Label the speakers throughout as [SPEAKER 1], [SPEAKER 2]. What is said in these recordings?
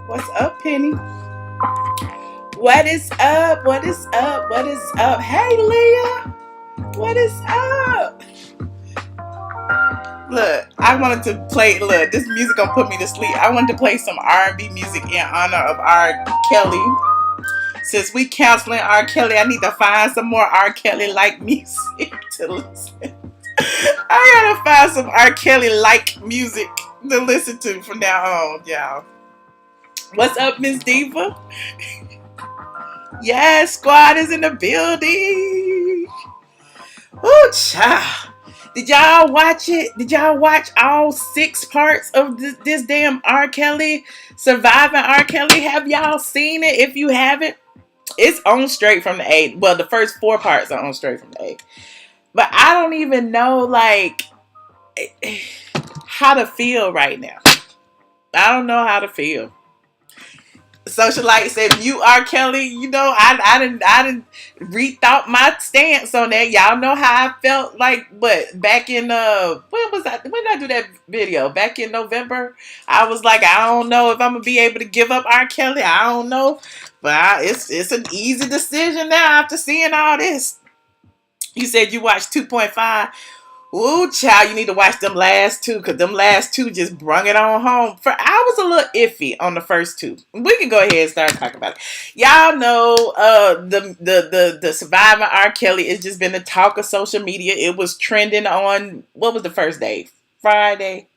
[SPEAKER 1] What's up, Penny? What is up? What is up? What is up? Hey, Leah. What is up? Look, I wanted to play. Look, this music gonna put me to sleep. I wanted to play some R&B music in honor of R. Kelly. Since we counseling R. Kelly, I need to find some more R. Kelly like music to listen. I gotta find some R. Kelly like music to listen to from now on, y'all. What's up, Miss Diva? Yes, squad is in the building. Oh, child. Did y'all watch it? Did y'all watch all 6 parts of this damn R. Kelly, Surviving R. Kelly? Have y'all seen it? If you haven't, it's on straight from the 8. Well, the first 4 parts are on straight from the 8. But I don't even know, like, how to feel right now. I don't know how to feel. Socialite said, "You R. Kelly, you know, I didn't rethought my stance on that. Y'all know how I felt like, but back in when was that? When did I do that video? Back in November, I was like, I don't know if I'm gonna be able to give up R. Kelly. I don't know, but it's an easy decision now after seeing all this." You said you watched 2.5. Ooh, child, you need to watch them last 2, because them last 2 just brung it on home. I was a little iffy on the first 2. We can go ahead and start talking about it. Y'all know the Surviving R. Kelly has just been the talk of social media. It was trending on, what was the first day? Friday?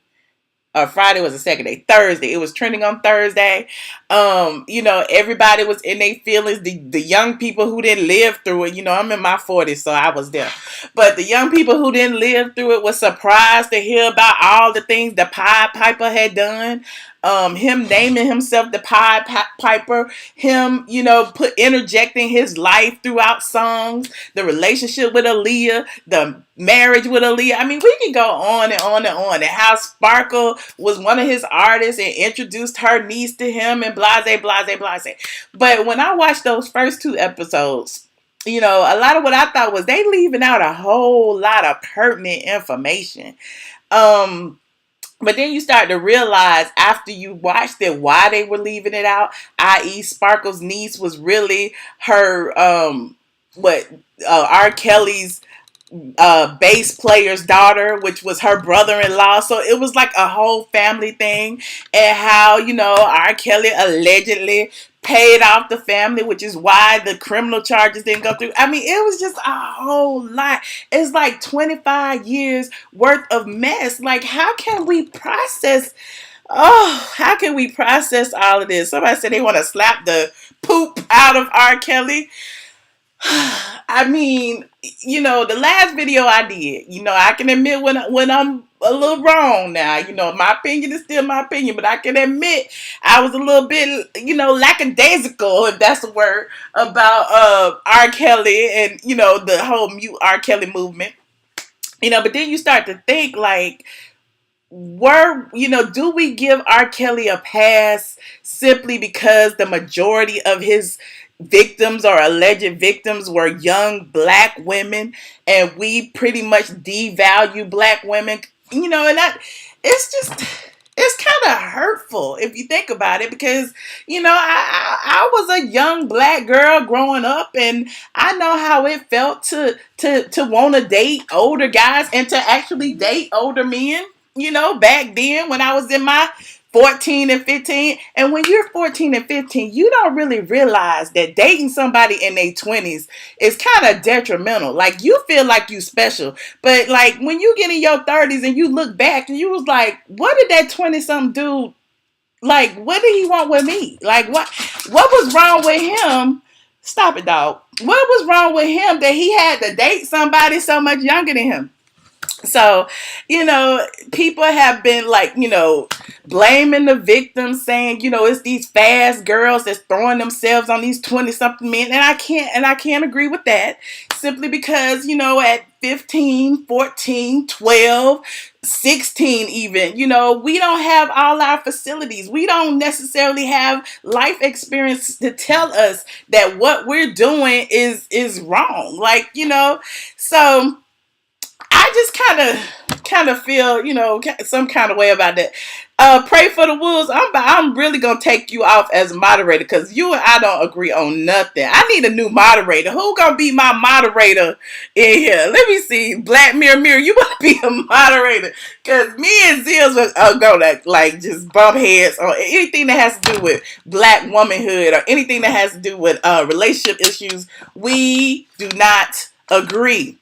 [SPEAKER 1] Friday was the second day. Thursday. It was trending on Thursday. You know, everybody was in their feelings. The young people who didn't live through it, you know, I'm in my 40s, so I was there. But the young people who didn't live through it were surprised to hear about all the things the Pied Piper had done. Him naming himself the Pied Piper, him, you know, interjecting his life throughout songs, the relationship with Aaliyah, the marriage with Aaliyah. I mean, we can go on and on and on. And how Sparkle was one of his artists and introduced her niece to him and blase, blase, blase. But when I watched those first 2 episodes, you know, a lot of what I thought was they leaving out a whole lot of pertinent information. But then you start to realize after you watched it why they were leaving it out, i.e. Sparkle's niece was really her, R. Kelly's bass player's daughter, which was her brother-in-law. So it was like a whole family thing. And how, you know, R. Kelly allegedly paid off the family, which is why the criminal charges didn't go through. I mean, it was just a whole lot. It's like 25 years worth of mess. Like, how can we process all of this? Somebody said they want to slap the poop out of R. Kelly. I mean, you know, the last video I did, you know, I can admit when I'm a little wrong now. You know, my opinion is still my opinion, but I can admit I was a little bit, you know, lackadaisical, if that's the word, about R. Kelly and, you know, the whole mute R. Kelly movement. You know, but then you start to think, like, do we give R. Kelly a pass simply because the majority of his victims or alleged victims were young black women, and we pretty much devalue black women? You know, and it's kind of hurtful if you think about it, because, you know, I was a young black girl growing up, and I know how it felt to want to date older guys and to actually date older men, you know, back then when I was in my 14 and 15. And when you're 14 and 15, you don't really realize that dating somebody in their 20s is kind of detrimental. Like, you feel like you special. But, like, when you get in your 30s and you look back and you was like, what did that 20-something dude, like, what did he want with me? Like, what was wrong with him? Stop it, dog. What was wrong with him that he had to date somebody so much younger than him? So, people have been like, blaming the victims, saying, it's these fast girls that's throwing themselves on these 20 something men. And I can't agree with that, simply because, at 15, 14, 12, 16 even, we don't have all our facilities. We don't necessarily have life experience to tell us that what we're doing is wrong. Like, so I just kind of feel, some kind of way about that. Pray for the wolves. I'm really gonna take you off as a moderator, because you and I don't agree on nothing. I need a new moderator. Who gonna be my moderator in here? Let me see. Black Mirror, you wanna be a moderator? Because me and Zills are gonna like just bump heads on anything that has to do with black womanhood or anything that has to do with relationship issues. We do not agree.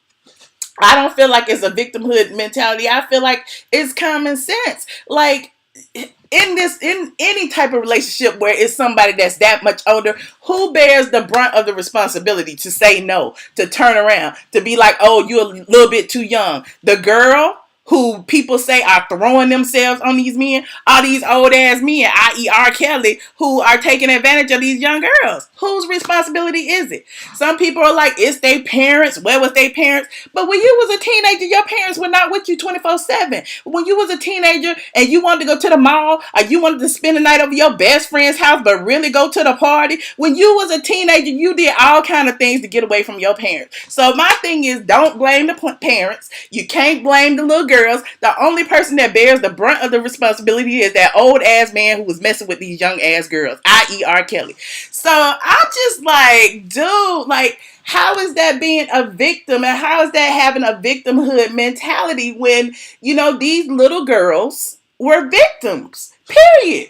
[SPEAKER 1] I don't feel like it's a victimhood mentality. I feel like it's common sense. Like, in any type of relationship where it's somebody that's that much older, who bears the brunt of the responsibility to say no, to turn around, to be like, oh, you're a little bit too young? The girl who people say are throwing themselves on these men, all these old ass men, i.e. R. Kelly, who are taking advantage of these young girls. Whose responsibility is it? Some people are like, it's their parents. Where was their parents? But when you was a teenager, your parents were not with you 24/7. When you was a teenager and you wanted to go to the mall, or you wanted to spend the night over your best friend's house, but really go to the party, when you was a teenager, you did all kind of things to get away from your parents. So my thing is, don't blame the parents. You can't blame the little girls. The only person that bears the brunt of the responsibility is that old ass man who was messing with these young ass girls, i.e. R. Kelly. So I'm just like, dude, like, how is that being a victim, and how is that having a victimhood mentality when, these little girls were victims? Period.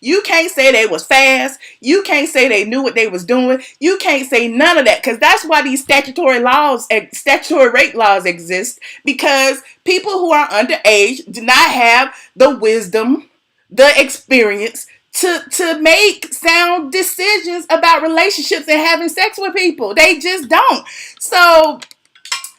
[SPEAKER 1] You can't say they was fast. You can't say they knew what they was doing. You can't say none of that, because that's why these statutory rape laws exist, because people who are underage do not have the wisdom, the experience to make sound decisions about relationships and having sex with people. They just don't. So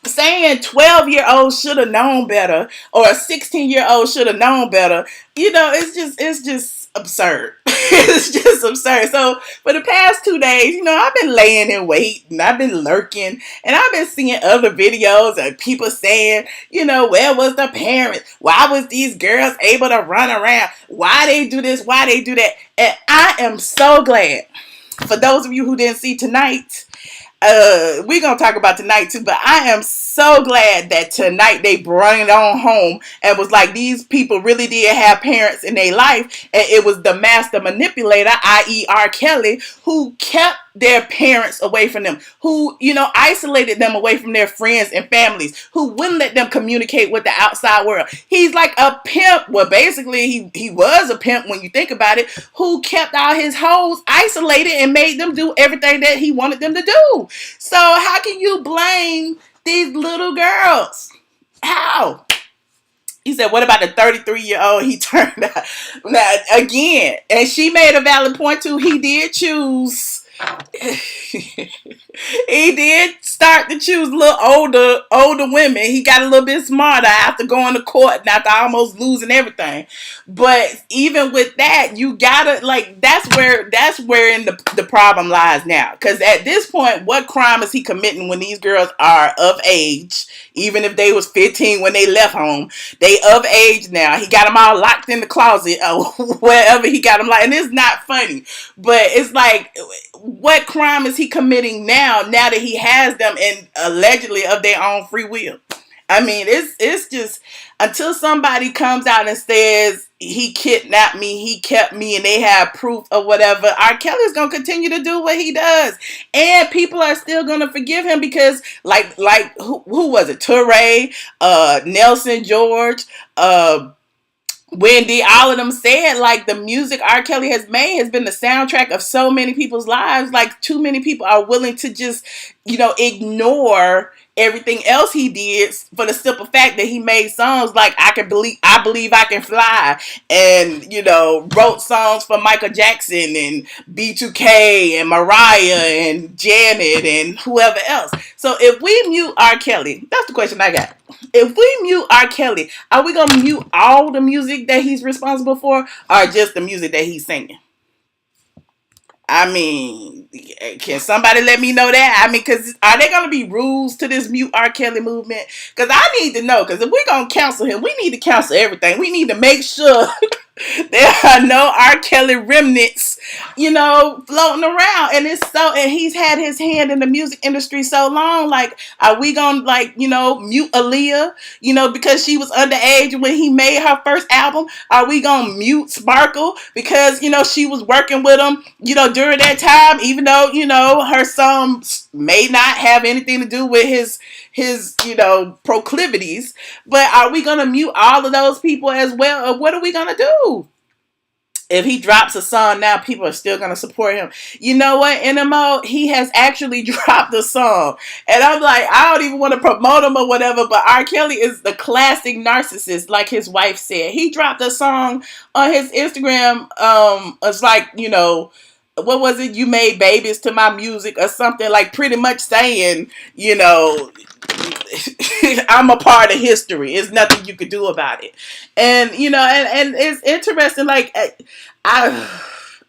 [SPEAKER 1] saying 12-year-olds should have known better, or a 16-year-old should have known better, it's just absurd. It's just absurd. So for the past 2 days, I've been laying in wait, and I've been lurking, and I've been seeing other videos of people saying, where was the parents? Why was these girls able to run around? Why they do this? Why they do that? And I am so glad, for those of you who didn't see tonight, we're gonna talk about tonight too, but I am so glad that tonight they brought it on home and was like, these people really did have parents in their life, and it was the master manipulator, i.e. R. Kelly, who kept their parents away from them, who isolated them away from their friends and families, who wouldn't let them communicate with the outside world. He's like a pimp. Well, basically he was a pimp when you think about it, who kept all his hoes isolated and made them do everything that he wanted them to do. So how can you blame these little girls? How? He said, what about the 33-year-old he turned out? Now, again, and she made a valid point too, he did choose. He did start to choose a little older women. He got a little bit smarter after going to court and after almost losing everything. But even with that, you gotta, like, that's where in the problem lies now. Because at this point, what crime is he committing when these girls are of age? Even if they was 15 when they left home, they of age now. He got them all locked in the closet or wherever he got them locked. And it's not funny, but it's like, what crime is he committing now that he has them and allegedly of their own free will? I mean, it's just, until somebody comes out and says he kidnapped me, he kept me, and they have proof or whatever, R. Kelly's gonna continue to do what he does, and people are still gonna forgive him because, like who was it? Touré, Nelson George, Wendy, all of them said, like, the music R. Kelly has made has been the soundtrack of so many people's lives. Like, too many people are willing to just, ignore everything else he did for the simple fact that he made songs like I believe I can fly, and wrote songs for Michael Jackson and B2K and Mariah and Janet and whoever else. So if we mute R. Kelly, that's the question I got. If we mute R. Kelly, are we gonna mute all the music that he's responsible for, or just the music that he's singing? I mean, can somebody let me know that? I mean, because are there going to be rules to this mute R. Kelly movement? Because I need to know. Because if we're going to cancel him, we need to cancel everything. We need to make sure there are no R. Kelly remnants, floating around. And and he's had his hand in the music industry so long. Like, are we going to, mute Aaliyah, because she was underage when he made her first album? Are we going to mute Sparkle because, she was working with him, during that time, even though, her song may not have anything to do with his proclivities? But are we going to mute all of those people as well? Or what are we going to do? If he drops a song now, people are still going to support him. You know what, NMO? He has actually dropped a song. And I'm like, I don't even want to promote him or whatever, but R. Kelly is the classic narcissist, like his wife said. He dropped a song on his Instagram. It's like, what was it? You made babies to my music or something, like pretty much saying, I'm a part of history. There's nothing you could do about it. And, and it's interesting. Like, I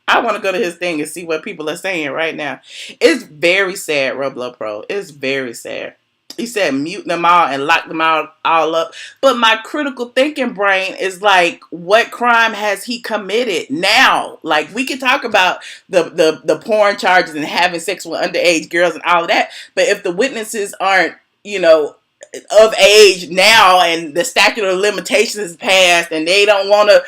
[SPEAKER 1] want to go to his thing and see what people are saying right now. It's very sad, Roblo Pro. It's very sad. He said mute them all and lock them all up. But my critical thinking brain is like, what crime has he committed now? Like, we can talk about the porn charges and having sex with underage girls and all of that. But if the witnesses aren't, of age now and the statute of limitations is passed and they don't want to,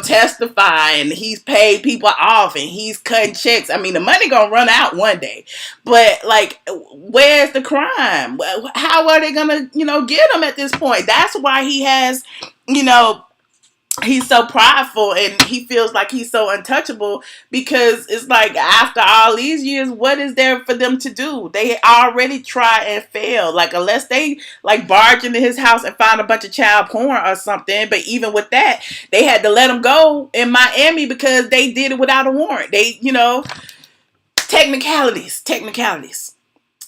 [SPEAKER 1] testify, and he's paid people off and he's cutting checks. I mean, the money gonna run out one day. But like, where's the crime? How are they gonna, get him at this point? That's why he has, he's so prideful and he feels like he's so untouchable, because it's like, after all these years, what is there for them to do? They already try and fail. Like, unless they like barge into his house and find a bunch of child porn or something. But even with that, they had to let him go in Miami because they did it without a warrant. They, technicalities.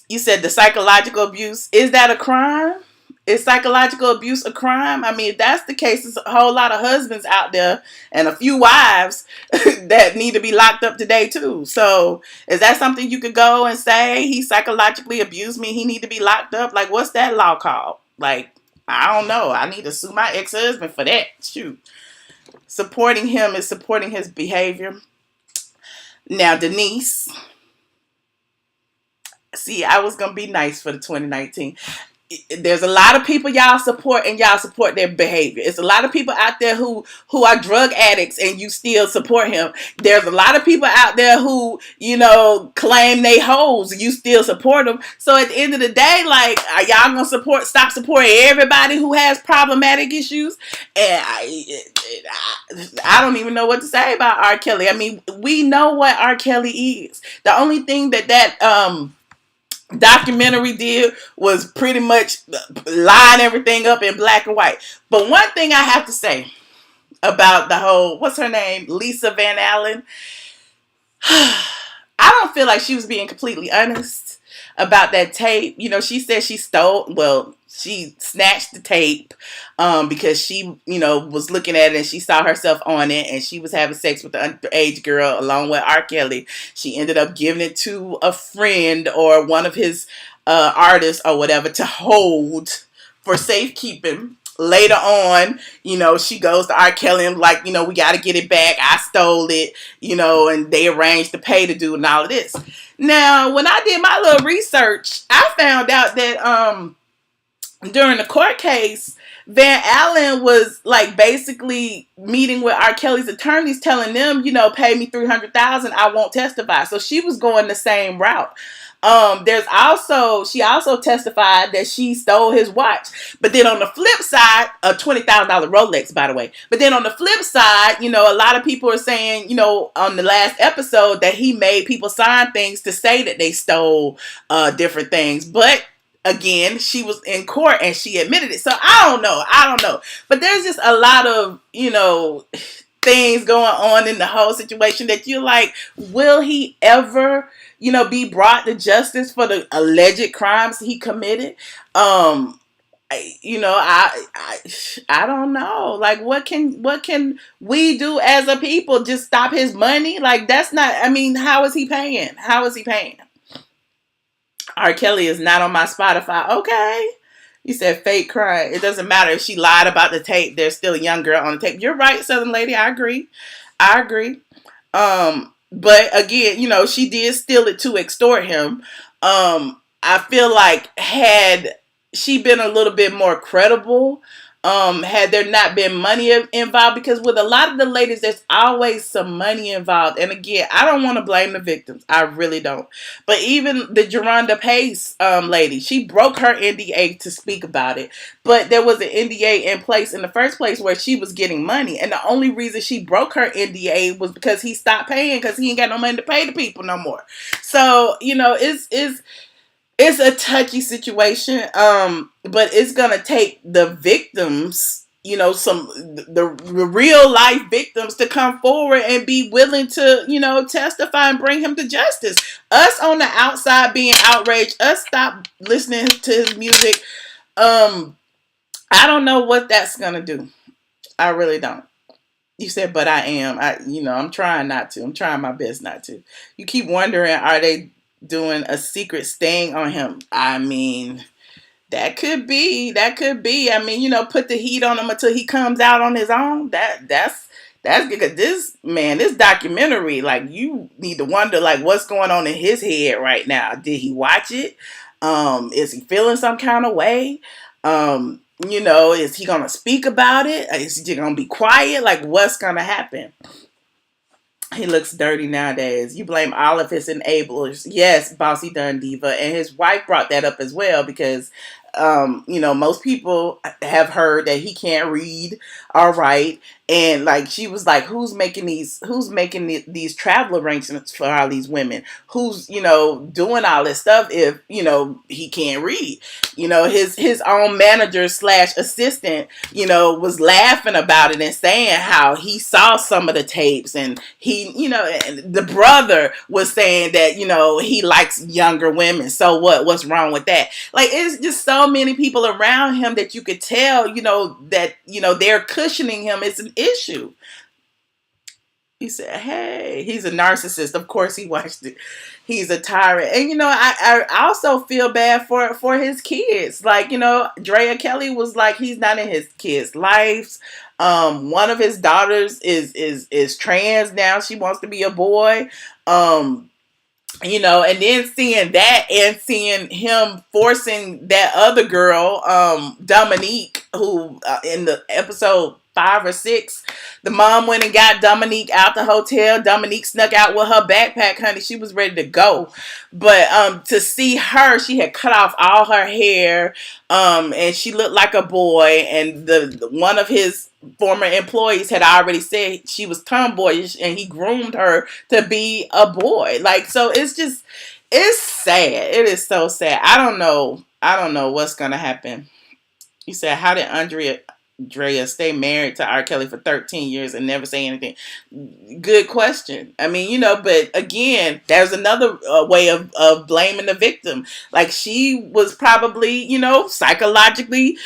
[SPEAKER 1] You said the psychological abuse. Is that a crime? Is psychological abuse a crime? I mean, if that's the case, there's a whole lot of husbands out there and a few wives that need to be locked up today too. So is that something you could go and say, he psychologically abused me, he need to be locked up? Like, what's that law called? Like, I don't know. I need to sue my ex-husband for that. Shoot. Supporting him is supporting his behavior. Now, Denise. See, I was going to be nice for the 2019. There's a lot of people y'all support, and y'all support their behavior. It's a lot of people out there who are drug addicts and you still support him. There's a lot of people out there who, claim they hoes. You still support them. So at the end of the day, like, are y'all going to stop supporting everybody who has problematic issues? And I don't even know what to say about R. Kelly. I mean, we know what R. Kelly is. The only thing that documentary did was pretty much line everything up in black and white. But one thing I have to say about the whole, what's her name, Lisa Van Allen, I don't feel like she was being completely honest about that tape. She said she she snatched the tape because she, was looking at it and she saw herself on it, and she was having sex with the underage girl along with R. Kelly. She ended up giving it to a friend or one of his artists or whatever to hold for safekeeping. Later on, she goes to R. Kelly and like, we got to get it back. I stole it, and they arranged to pay the dude and all of this. Now, when I did my little research, I found out that during the court case, Van Allen was like basically meeting with R. Kelly's attorneys, telling them, pay me $300,000, I won't testify. So she was going the same route. She also testified that she stole his watch. But then on the flip side, a $20,000 Rolex, by the way. But then on the flip side, a lot of people are saying, on the last episode that he made people sign things to say that they stole different things. But again, she was in court and she admitted it. So I don't know. But there's just a lot of, things going on in the whole situation that you're like, will he ever, be brought to justice for the alleged crimes he committed? I don't know. Like, what can we do as a people? Just stop his money? Like, that's not. I mean, how is he paying? How is he paying? R. Kelly is not on my Spotify. Okay. You said fake crime. It doesn't matter if she lied about the tape. There's still a young girl on the tape. You're right, Southern Lady. I agree. I agree. But again, she did steal it to extort him. I feel like had she been a little bit more credible, had there not been money involved, because with a lot of the ladies, there's always some money involved. And again, I don't want to blame the victims. I really don't. But even the Geronda Pace lady, she broke her NDA to speak about it. But there was an NDA in place in the first place where she was getting money. And the only reason she broke her NDA was because he stopped paying, because he ain't got no money to pay the people no more. So, it's a touchy situation, but it's gonna take the victims, the real life victims, to come forward and be willing to, testify and bring him to justice. Us on the outside being outraged, us stop listening to his music. I don't know what that's gonna do. I really don't. You said, but I am. I'm trying not to. I'm trying my best not to. You keep wondering, are they doing a secret sting on him? I mean, that could be. I mean, put the heat on him until he comes out on his own. That's because this documentary, like, you need to wonder, like, what's going on in his head right now. Did he watch it? Is he feeling some kind of way? Is he gonna speak about it? Is he gonna be quiet? Like, what's gonna happen? He looks dirty nowadays. You blame all of his enablers. Yes, Bossy Dun Diva. And his wife brought that up as well, because, most people have heard that he can't read or write. And like, she was like, who's making these travel arrangements for all these women? Who's, doing all this stuff if, he can't read? His own manager / assistant, was laughing about it and saying how he saw some of the tapes, and and the brother was saying that, he likes younger women. So what's wrong with that? Like, it's just so many people around him that you could tell, that, they're cushioning him. It's an issue. He said, hey, he's a narcissist. Of course he watched it. He's a tyrant. And, I also feel bad for his kids. Like, Drea Kelly was like, he's not in his kids' lives. One of his daughters is trans now. She wants to be a boy. And then seeing that and seeing him forcing that other girl, Dominique, who in the episode 5 or 6, the mom went and got Dominique out the hotel. Dominique snuck out with her backpack, honey. She was ready to go. But to see her, she had cut off all her hair, and she looked like a boy. And the one of his former employees had already said she was tomboyish, and he groomed her to be a boy. Like, so it's sad. It is so sad. I don't know what's gonna happen. You said, how did Drea stay married to R. Kelly for 13 years and never say anything? Good question. I mean, but again, there's another way of blaming the victim. Like, she was probably, psychologically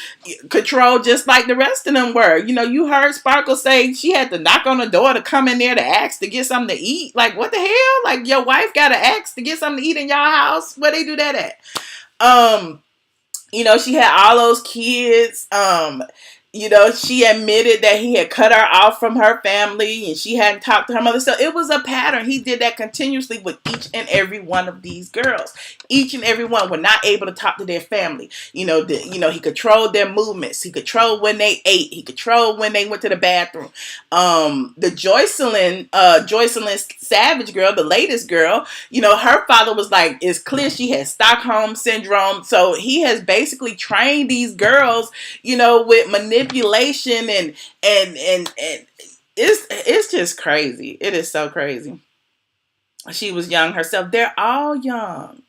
[SPEAKER 1] controlled just like the rest of them were. You heard Sparkle say she had to knock on the door to come in there to ask to get something to eat. Like, what the hell? Like, your wife got to ask to get something to eat in your house? Where they do that at? She had all those kids. She admitted that he had cut her off from her family and she hadn't talked to her mother. So it was a pattern. He did that continuously with each and every one of these girls. Each and every one were not able to talk to their family. He controlled their movements. He controlled when they ate. He controlled when they went to the bathroom. The Joycelyn Savage girl, the latest girl, her father was like, it's clear she has Stockholm syndrome. So he has basically trained these girls, with manipulation and it's just crazy. It is so crazy. She was young herself. They're all young.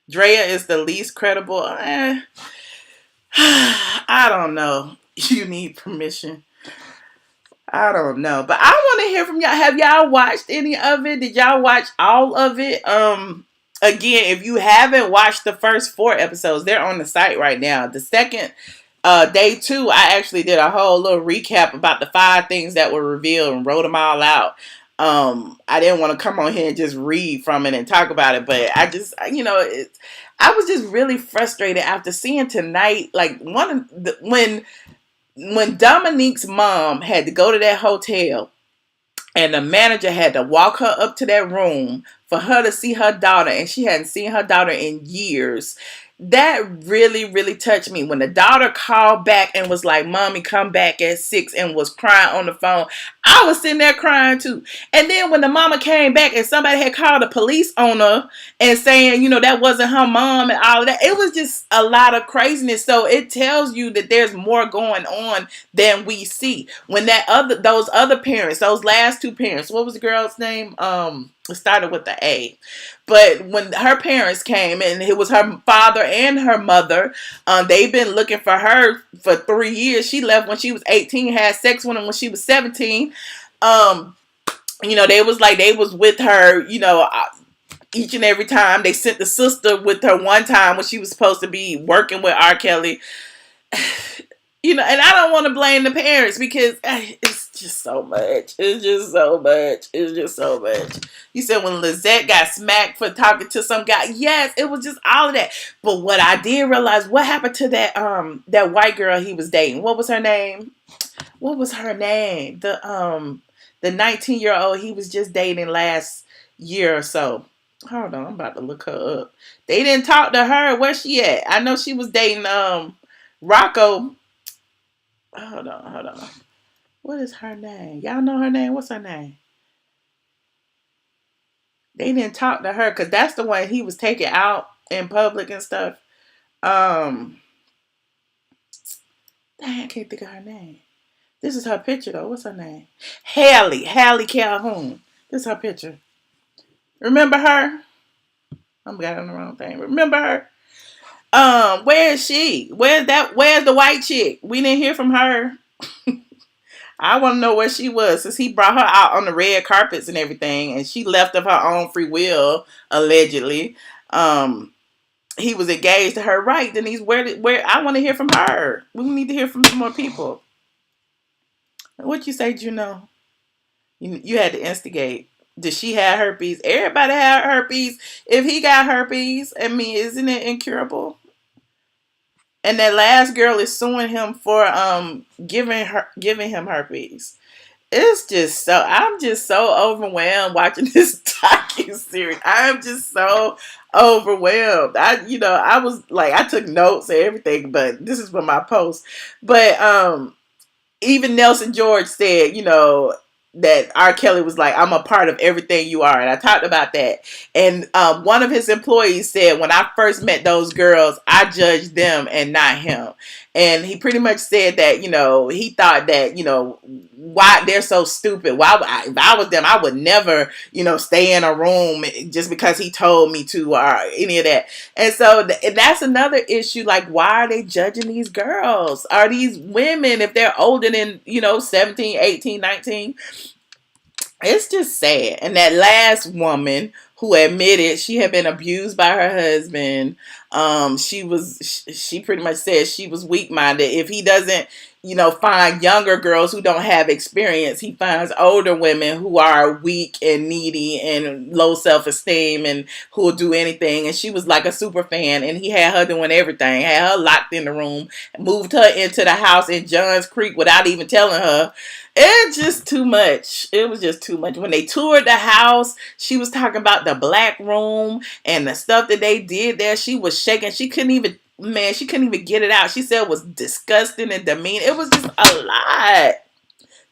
[SPEAKER 1] Drea is the least credible. I don't know. You need permission. I don't know, but I want to hear from y'all. Have y'all watched any of it? Did y'all watch all of it? Again, if you haven't watched the first 4 episodes, they're on the site right now. The second day 2, I actually did a whole little recap about the 5 things that were revealed and wrote them all out. I didn't want to come on here and just read from it and talk about it, but I just, I was just really frustrated after seeing tonight, like when Dominique's mom had to go to that hotel and the manager had to walk her up to that room for her to see her daughter, and she hadn't seen her daughter in years. That really, really touched me. When the daughter called back and was like, "Mommy, come back at 6," and was crying on the phone, I was sitting there crying too. And then when the mama came back and somebody had called the police on her and saying, that wasn't her mom and all of that, it was just a lot of craziness. So it tells you that there's more going on than we see. When those other parents, those last 2 parents, what was the girl's name? It started with the A. But when her parents came, and it was her father and her mother, they've been looking for her for 3 years. She left when she was 18, had sex with him when she was 17. They was with her, each and every time. They sent the sister with her one time when she was supposed to be working with R. Kelly. And I don't want to blame the parents because it's just so much. It's just so much. It's just so much. You said when Lizette got smacked for talking to some guy. Yes, it was just all of that. But what I did realize, what happened to that white girl he was dating? What was her name? The 19-year-old he was just dating last year or so. Hold on, I'm about to look her up. They didn't talk to her. Where's she at? I know she was dating Rocco. Hold on. What is her name? Y'all know her name? What's her name? They didn't talk to her because that's the one he was taking out in public and stuff. Dang, I can't think of her name. This is her picture though. What's her name? Hallie Calhoun. This is her picture. Remember her? I'm got on the wrong thing. Remember her? Where is she? Where's the white chick? We didn't hear from her. I want to know where she was since he brought her out on the red carpets and everything, and she left of her own free will, allegedly. He was engaged to her, right? Denise, where I want to hear from her. We need to hear from some more people. What you say, Juno? You had to instigate. Did she have herpes? Everybody had herpes. If he got herpes, I mean, isn't it incurable? And that last girl is suing him for giving him herpes. It's just I'm just so overwhelmed watching this docu-series. I'm just so overwhelmed. I was like, I took notes and everything, but this is for my post. But even Nelson George said, that R. Kelly was like, "I'm a part of everything you are." And I talked about that. And one of his employees said, when I first met those girls, I judged them and not him. And he pretty much said that, he thought that, why they're so stupid. If I was them, I would never, stay in a room just because he told me to or any of that. And so that's another issue. Like, why are they judging these girls? Are these women, if they're older than, 17, 18, 19? It's just sad. And that last woman who admitted she had been abused by her husband, she pretty much said she was weak-minded. If he doesn't, find younger girls who don't have experience, he finds older women who are weak and needy and low self-esteem and who will do anything. And she was like a super fan, and he had her doing everything, had her locked in the room, moved her into the house in Johns Creek without even telling her. It's just too much. It was just too much. When they toured the house, she was talking about the black room and the stuff that they did there. She was shaking. She couldn't even get it out. She said it was disgusting and demeaning. It was just a lot.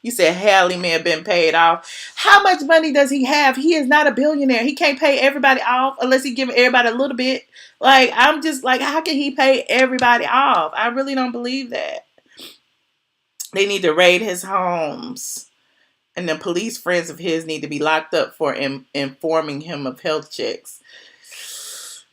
[SPEAKER 1] You said Hallie may have been paid off. How much money does he have? He is not a billionaire. He can't pay everybody off unless he give everybody a little bit. Like, I'm just like, how can he pay everybody off? I really don't believe that. They need to raid his homes. And the police friends of his need to be locked up for informing him of health checks.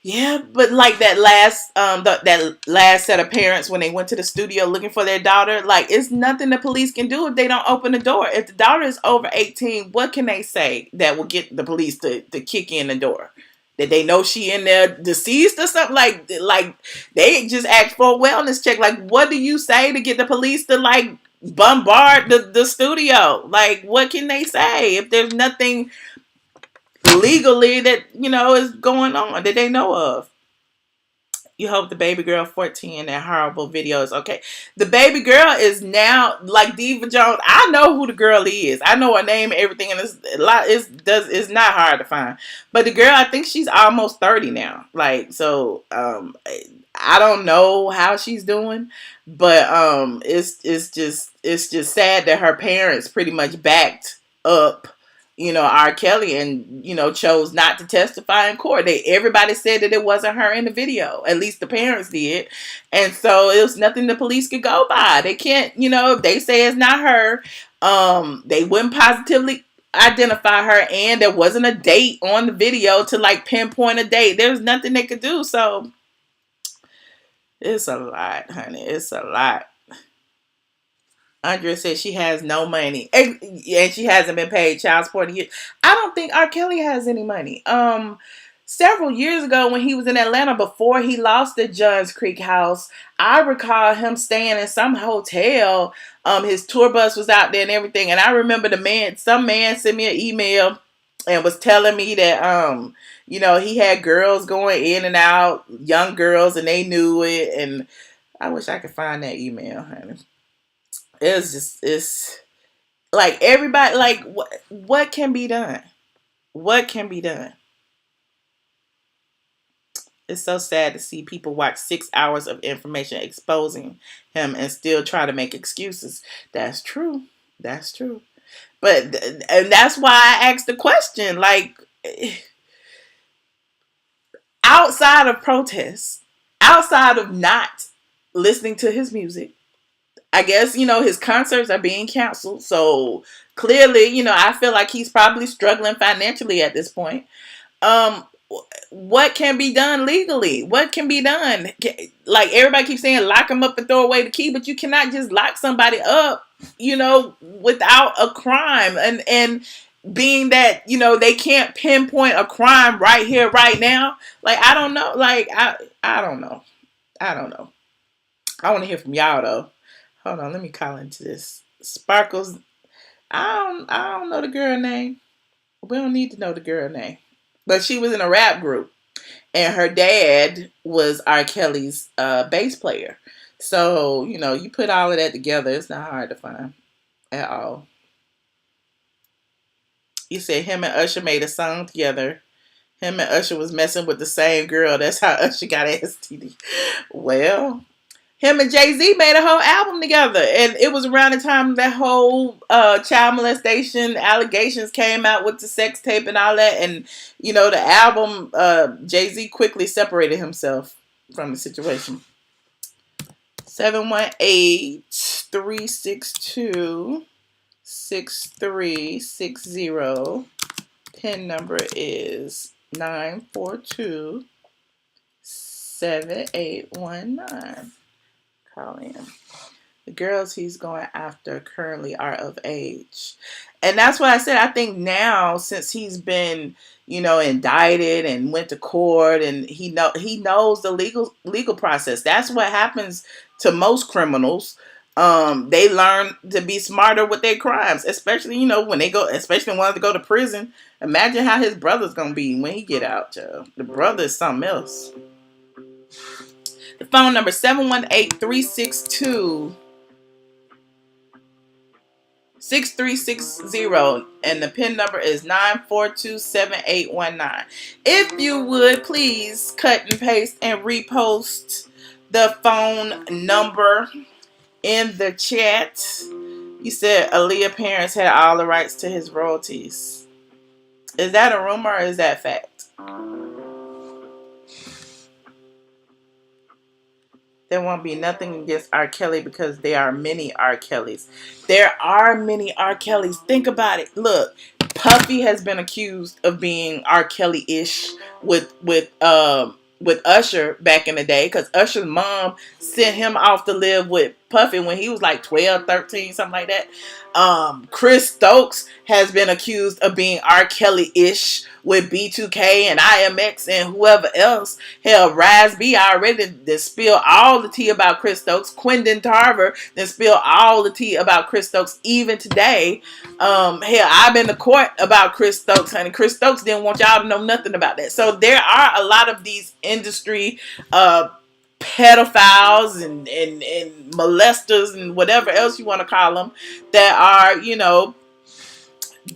[SPEAKER 1] Yeah, but like that last that last set of parents when they went to the studio looking for their daughter, like it's nothing the police can do if they don't open the door. If the daughter is over 18, what can they say that will get the police to kick in the door? That they know she in there deceased or something? Like they just asked for a wellness check. Like what do you say to get the police to like bombard the studio? Like what can they say if there's nothing legally that is going on that they know of? You hope the baby girl 14 in that horrible video is okay. The baby girl is now like Diva Jones. I know who the girl is. I know her name and everything, and it's not hard to find. But the girl, I think she's almost 30 now. Like so, I don't know how she's doing, but it's just sad that her parents pretty much backed up R. Kelly and, chose not to testify in court. Everybody said that it wasn't her in the video. At least the parents did. And so it was nothing the police could go by. They can't, if they say it's not her, they wouldn't positively identify her, and there wasn't a date on the video to like pinpoint a date. There's nothing they could do. So it's a lot, honey. It's a lot. Andrea says she has no money and she hasn't been paid child support in years. I don't think R. Kelly has any money. Several years ago when he was in Atlanta before he lost the Johns Creek house, I recall him staying in some hotel. His tour bus was out there and everything. And I remember some man sent me an email and was telling me that, he had girls going in and out, young girls, and they knew it. And I wish I could find that email, honey. It's like everybody, like what can be done? What can be done? It's so sad to see people watch 6 hours of information exposing him and still try to make excuses. That's true. That's true. And that's why I asked the question, like, outside of protests, outside of not listening to his music, I guess, his concerts are being canceled. So clearly, I feel like he's probably struggling financially at this point. What can be done legally? What can be done? Like everybody keeps saying, lock him up and throw away the key, but you cannot just lock somebody up, without a crime. And being that, they can't pinpoint a crime right here, right now. Like, I don't know. Like, I don't know. I don't know. I want to hear from y'all though. Hold on, let me call into this. Sparkles. I don't know the girl name. We don't need to know the girl name. But she was in a rap group. And her dad was R. Kelly's bass player. So, you put all of that together, it's not hard to find at all. You said him and Usher made a song together. Him and Usher was messing with the same girl. That's how Usher got an STD. Well, him and Jay-Z made a whole album together. And it was around the time that whole child molestation allegations came out with the sex tape and all that. And, the album, Jay-Z quickly separated himself from the situation. 718-362-6360. PIN number is 942-7819. Call in. The girls he's going after currently are of age. And that's what I said. I think now, since he's been, indicted and went to court, and he knows the legal process. That's what happens to most criminals. They learn to be smarter with their crimes, especially, when they go, especially when they go to prison. Imagine how his brother's going to be when he get out, child. The brother is something else. The phone number 718-362-6360, and the PIN number is 942-7819. If you would please cut and paste and repost the phone number in the chat. You said Aaliyah parents had all the rights to his royalties. Is that a rumor or is that fact? There won't be nothing against R. Kelly because there are many R. Kellys. There are many R. Kellys. Think about it. Look, Puffy has been accused of being R. Kelly-ish with with Usher back in the day, because Usher's mom sent him off to live with Puffy when he was like 12, 13, something like that. Chris Stokes has been accused of being R. Kelly-ish with B2K and IMX and whoever else. Hell, Raz B already did spill all the tea about Chris Stokes. Quentin Tarver then spill all the tea about Chris Stokes even today. Hell, I've been to court about Chris Stokes, and Chris Stokes didn't want y'all to know nothing about that. So there are a lot of these industry pedophiles and molesters and whatever else you want to call them that are,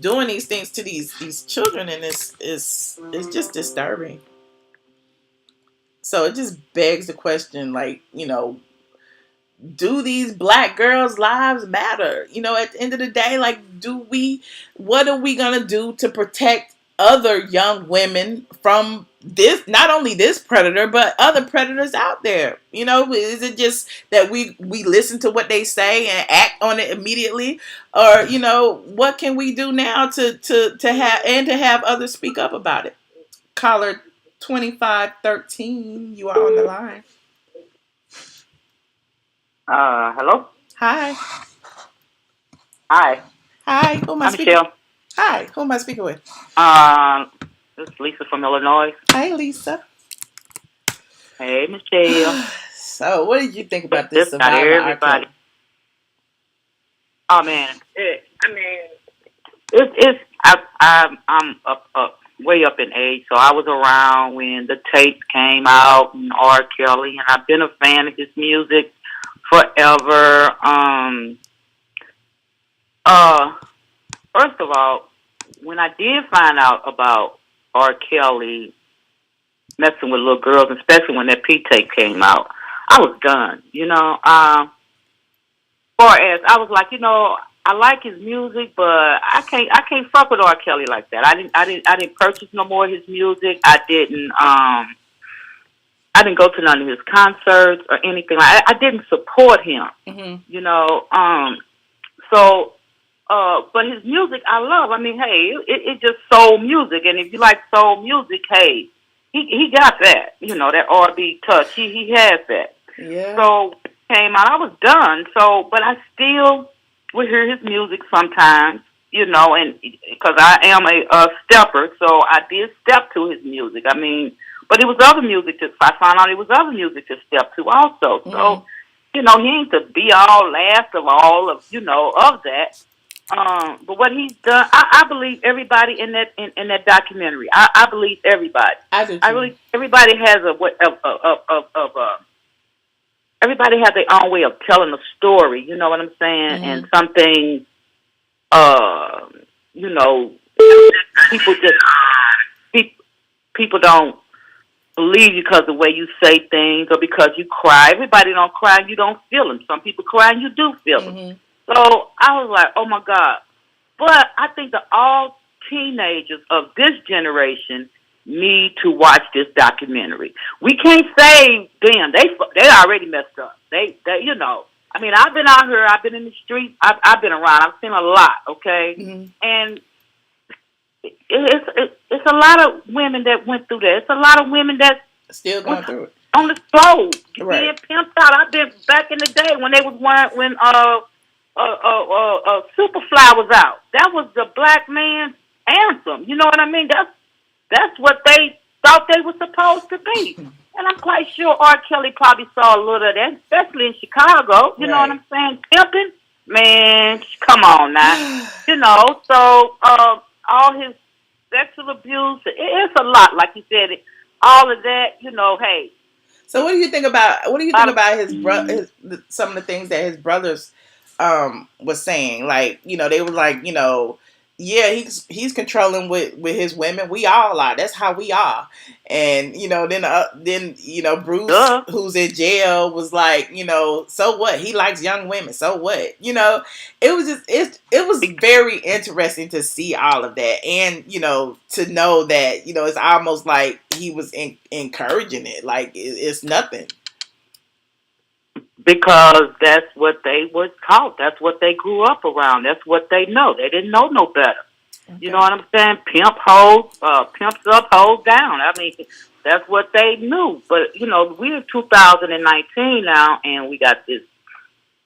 [SPEAKER 1] doing these things to these children, and it's just disturbing. So it just begs the question, like, do these black girls' lives matter? At the end of the day, like, what are we gonna do to protect other young women from this, not only this predator, but other predators out there? Is it just that we listen to what they say and act on it immediately? Or, what can we do now to have others speak up about it? Caller 2513, you are on the line.
[SPEAKER 2] Hello?
[SPEAKER 1] Hi.
[SPEAKER 2] Hi.
[SPEAKER 1] Hi, who am I speaking with? Hi, who am I speaking with?
[SPEAKER 2] This is Lisa from Illinois.
[SPEAKER 1] Hi, Lisa.
[SPEAKER 2] Hey, Michelle.
[SPEAKER 1] So, what did you think about this?
[SPEAKER 2] Just got everybody. Oh man, I'm way up in age, so I was around when the tapes came out and R. Kelly, and I've been a fan of his music forever. First of all, when I did find out about R. Kelly messing with little girls, especially when that P tape came out, I was done. Far as I was like, I like his music, but I can't fuck with R. Kelly like that. I didn't purchase no more of his music. I didn't go to none of his concerts or anything. I didn't support him. Mm-hmm. But his music I love. I mean, hey, it's just soul music, and if you like soul music, hey, he got that. That R&B touch. He has that.
[SPEAKER 1] Yeah.
[SPEAKER 2] So came out, I was done. So, but I still would hear his music sometimes, and because I am a stepper, so I did step to his music. I mean, but it was other music I found out it was other music to step to also. Mm-hmm. So, he ain't the be all, last of all of that. But what he's done, I believe everybody in that documentary. I believe everybody.
[SPEAKER 1] I do too.
[SPEAKER 2] I believe everybody has everybody has their own way of telling a story. You know what I'm saying? Mm-hmm. And something, people don't believe you because of the way you say things or because you cry. Everybody don't cry and you don't feel them. Some people cry and you do feel them. Mm-hmm. So I was like, oh my God. But I think that all teenagers of this generation need to watch this documentary. We can't say, damn, they already messed up. They I mean, I've been out here, I've been in the streets, I've been around, I've seen a lot, okay? Mm-hmm. And it's a lot of women that went through that. It's a lot of women that
[SPEAKER 1] still going through it.
[SPEAKER 2] On the floor,
[SPEAKER 1] right.
[SPEAKER 2] Being pimped out. I've been back in the day when they was when Superfly was out. That was the black man's anthem. You know what I mean? That's what they thought they were supposed to be. And I'm quite sure R. Kelly probably saw a little of that, especially in Chicago. You know what I'm saying? Pimping, man, come on now. So all his sexual abuse, it's a lot. Like you said, all of that. Hey.
[SPEAKER 1] So what do you think about his some of the things that his brothers was saying? Like, they were like, yeah, he's controlling with his women. We all are. That's how we are. And then Bruce, who's in jail, was like, so what? He likes young women. So what? It was very interesting to see all of that, and to know that it's almost like he was encouraging it. Like it's nothing. Because that's what they were taught. That's what they grew up around. That's what they know. They didn't know no better. Okay. You know what I'm saying? Pimp hoes, pimps up, hoes down. I mean,
[SPEAKER 2] That's what they knew. But, you know, we're in 2019 now, and we got this,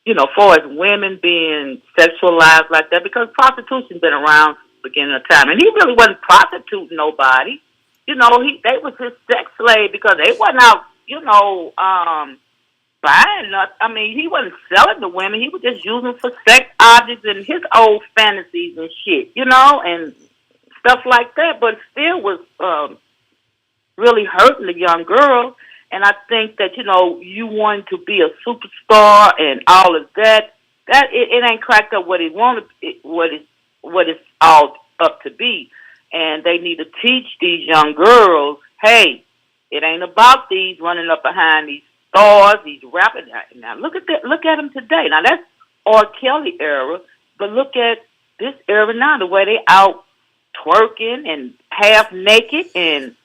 [SPEAKER 2] you know, far as women being sexualized like that, because prostitution's been around since the beginning of time. And he really wasn't prostituting nobody. You know, they was his sex slave because they wasn't out, you know, buying nothing. I mean, he wasn't selling the women. He was just using for sex objects and his old fantasies and shit, you know, and stuff like that. But still was really hurting the young girl. And I think that, you know, you wanting to be a superstar and all of that, it ain't cracked up what it wanted, what it's all up to be. And they need to teach these young girls, hey, it ain't about these running up behind these stars, these rappers. Now look at that. Look at them today. Now that's R. Kelly era, but look at this era now. The way they out twerking and half naked, and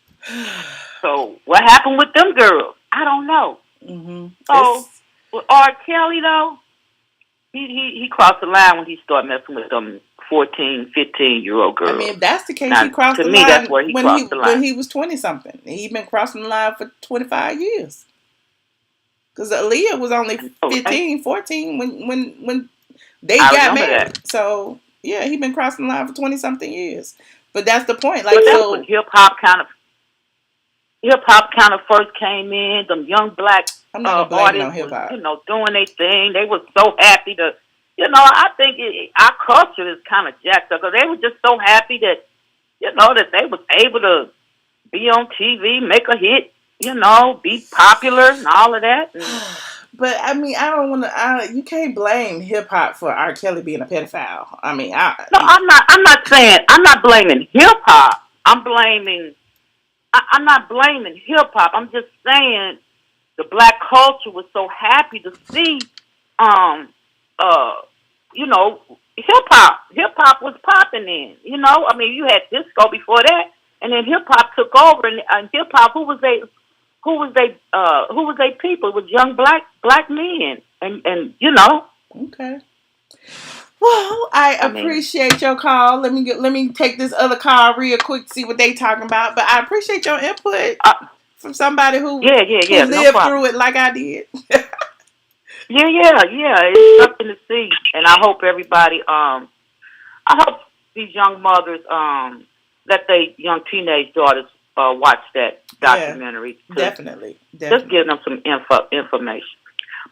[SPEAKER 2] so what happened with them girls? I don't know.
[SPEAKER 1] Mm-hmm.
[SPEAKER 2] So with R. Kelly though, he crossed the line when he started messing with them 14, 15-year-old girls.
[SPEAKER 1] I mean, if that's the case, now, he crossed the line. To me, that's where he crossed the line. When he was 20-something. He'd been crossing the line for 25 years. Because ATLien was only 15, 14 when they got married. That. So, yeah, he'd been crossing the line for 20-something years. But that's the point. Like,
[SPEAKER 2] but that's when hip-hop kind of first came in. Them young black artists was, you know, doing their thing. They were so happy to... You know, I think our culture is kind of jacked up because they were just so happy that, you know, that they was able to be on TV, make a hit, you know, be popular and all of that.
[SPEAKER 1] But, I mean, I don't want to, you can't blame hip-hop for R. Kelly being a pedophile. I mean,
[SPEAKER 2] I'm not blaming hip-hop. I'm not blaming hip-hop. I'm just saying the black culture was so happy to see, you know, hip-hop was popping in, you know. I mean, you had disco before that, and then hip-hop took over, and hip-hop, who was they people? It was young black men, and you know.
[SPEAKER 1] Okay. Well, I appreciate your call. Let me take this other call real quick to see what they talking about, but I appreciate your input from somebody who lived through it like I did.
[SPEAKER 2] Yeah. It's something to see, and I hope everybody, I hope these young mothers, that they young teenage daughters watch that documentary.
[SPEAKER 1] Yeah, definitely.
[SPEAKER 2] Just give them some information.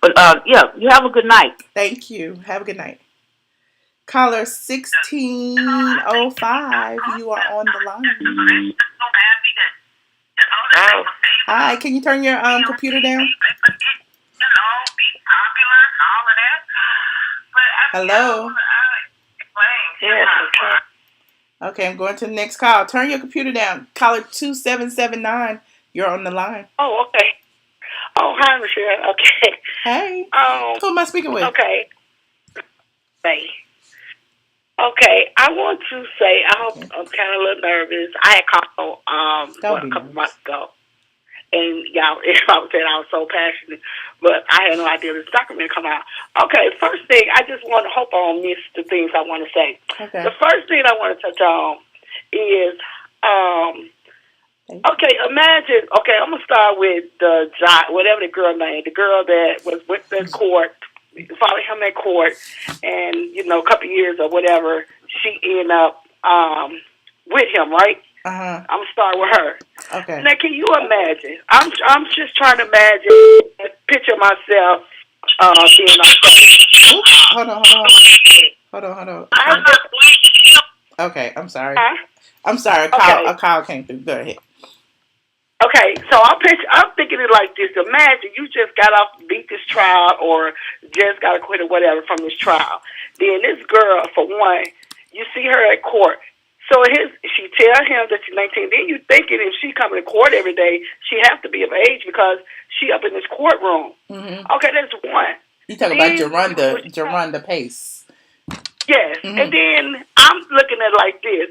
[SPEAKER 2] But you have a good night.
[SPEAKER 1] Thank you. Have a good night. Caller 1605, you are on the line.
[SPEAKER 2] Oh.
[SPEAKER 1] Hi, can you turn your computer down? Hello?
[SPEAKER 2] Yes.
[SPEAKER 1] Okay, I'm going to the next call. Turn your computer down. Caller 2779, you're on the line.
[SPEAKER 3] Oh, okay. Oh, hi, Michelle. Okay.
[SPEAKER 1] Hey. Who am I speaking with?
[SPEAKER 3] Okay. Hey. Okay, I want to say I'm kind of a little nervous. I had called a couple months ago. And y'all, I was so passionate, but I had no idea this document come out. Okay, first thing, I just want to hope I don't miss the things I want to say.
[SPEAKER 1] Okay.
[SPEAKER 3] The first thing I want to touch on is, okay, imagine, okay, I'm going to start with whatever the girl name, the girl that went to court, followed him in court, and, you know, a couple of years or whatever, she ended up with him, right?
[SPEAKER 1] Uh-huh.
[SPEAKER 3] I'm gonna start with her.
[SPEAKER 1] Okay.
[SPEAKER 3] Now, can you imagine? I'm just trying to imagine, picture myself being on stage.
[SPEAKER 1] Hold on. Okay, I'm sorry.
[SPEAKER 3] Huh?
[SPEAKER 1] I'm sorry. A call came through. Go ahead.
[SPEAKER 3] Okay, so I'm thinking it like this. Imagine you just got off beat this trial or just got acquitted or whatever from this trial. Then this girl, for one, you see her at court. So she tell him that she's 19. Then you thinking if she coming to court every day, she has to be of age because she up in this courtroom. Mm-hmm. Okay, that's one.
[SPEAKER 1] You talking about Jerronda Pace.
[SPEAKER 3] Yes, mm-hmm. And then I'm looking at it like this.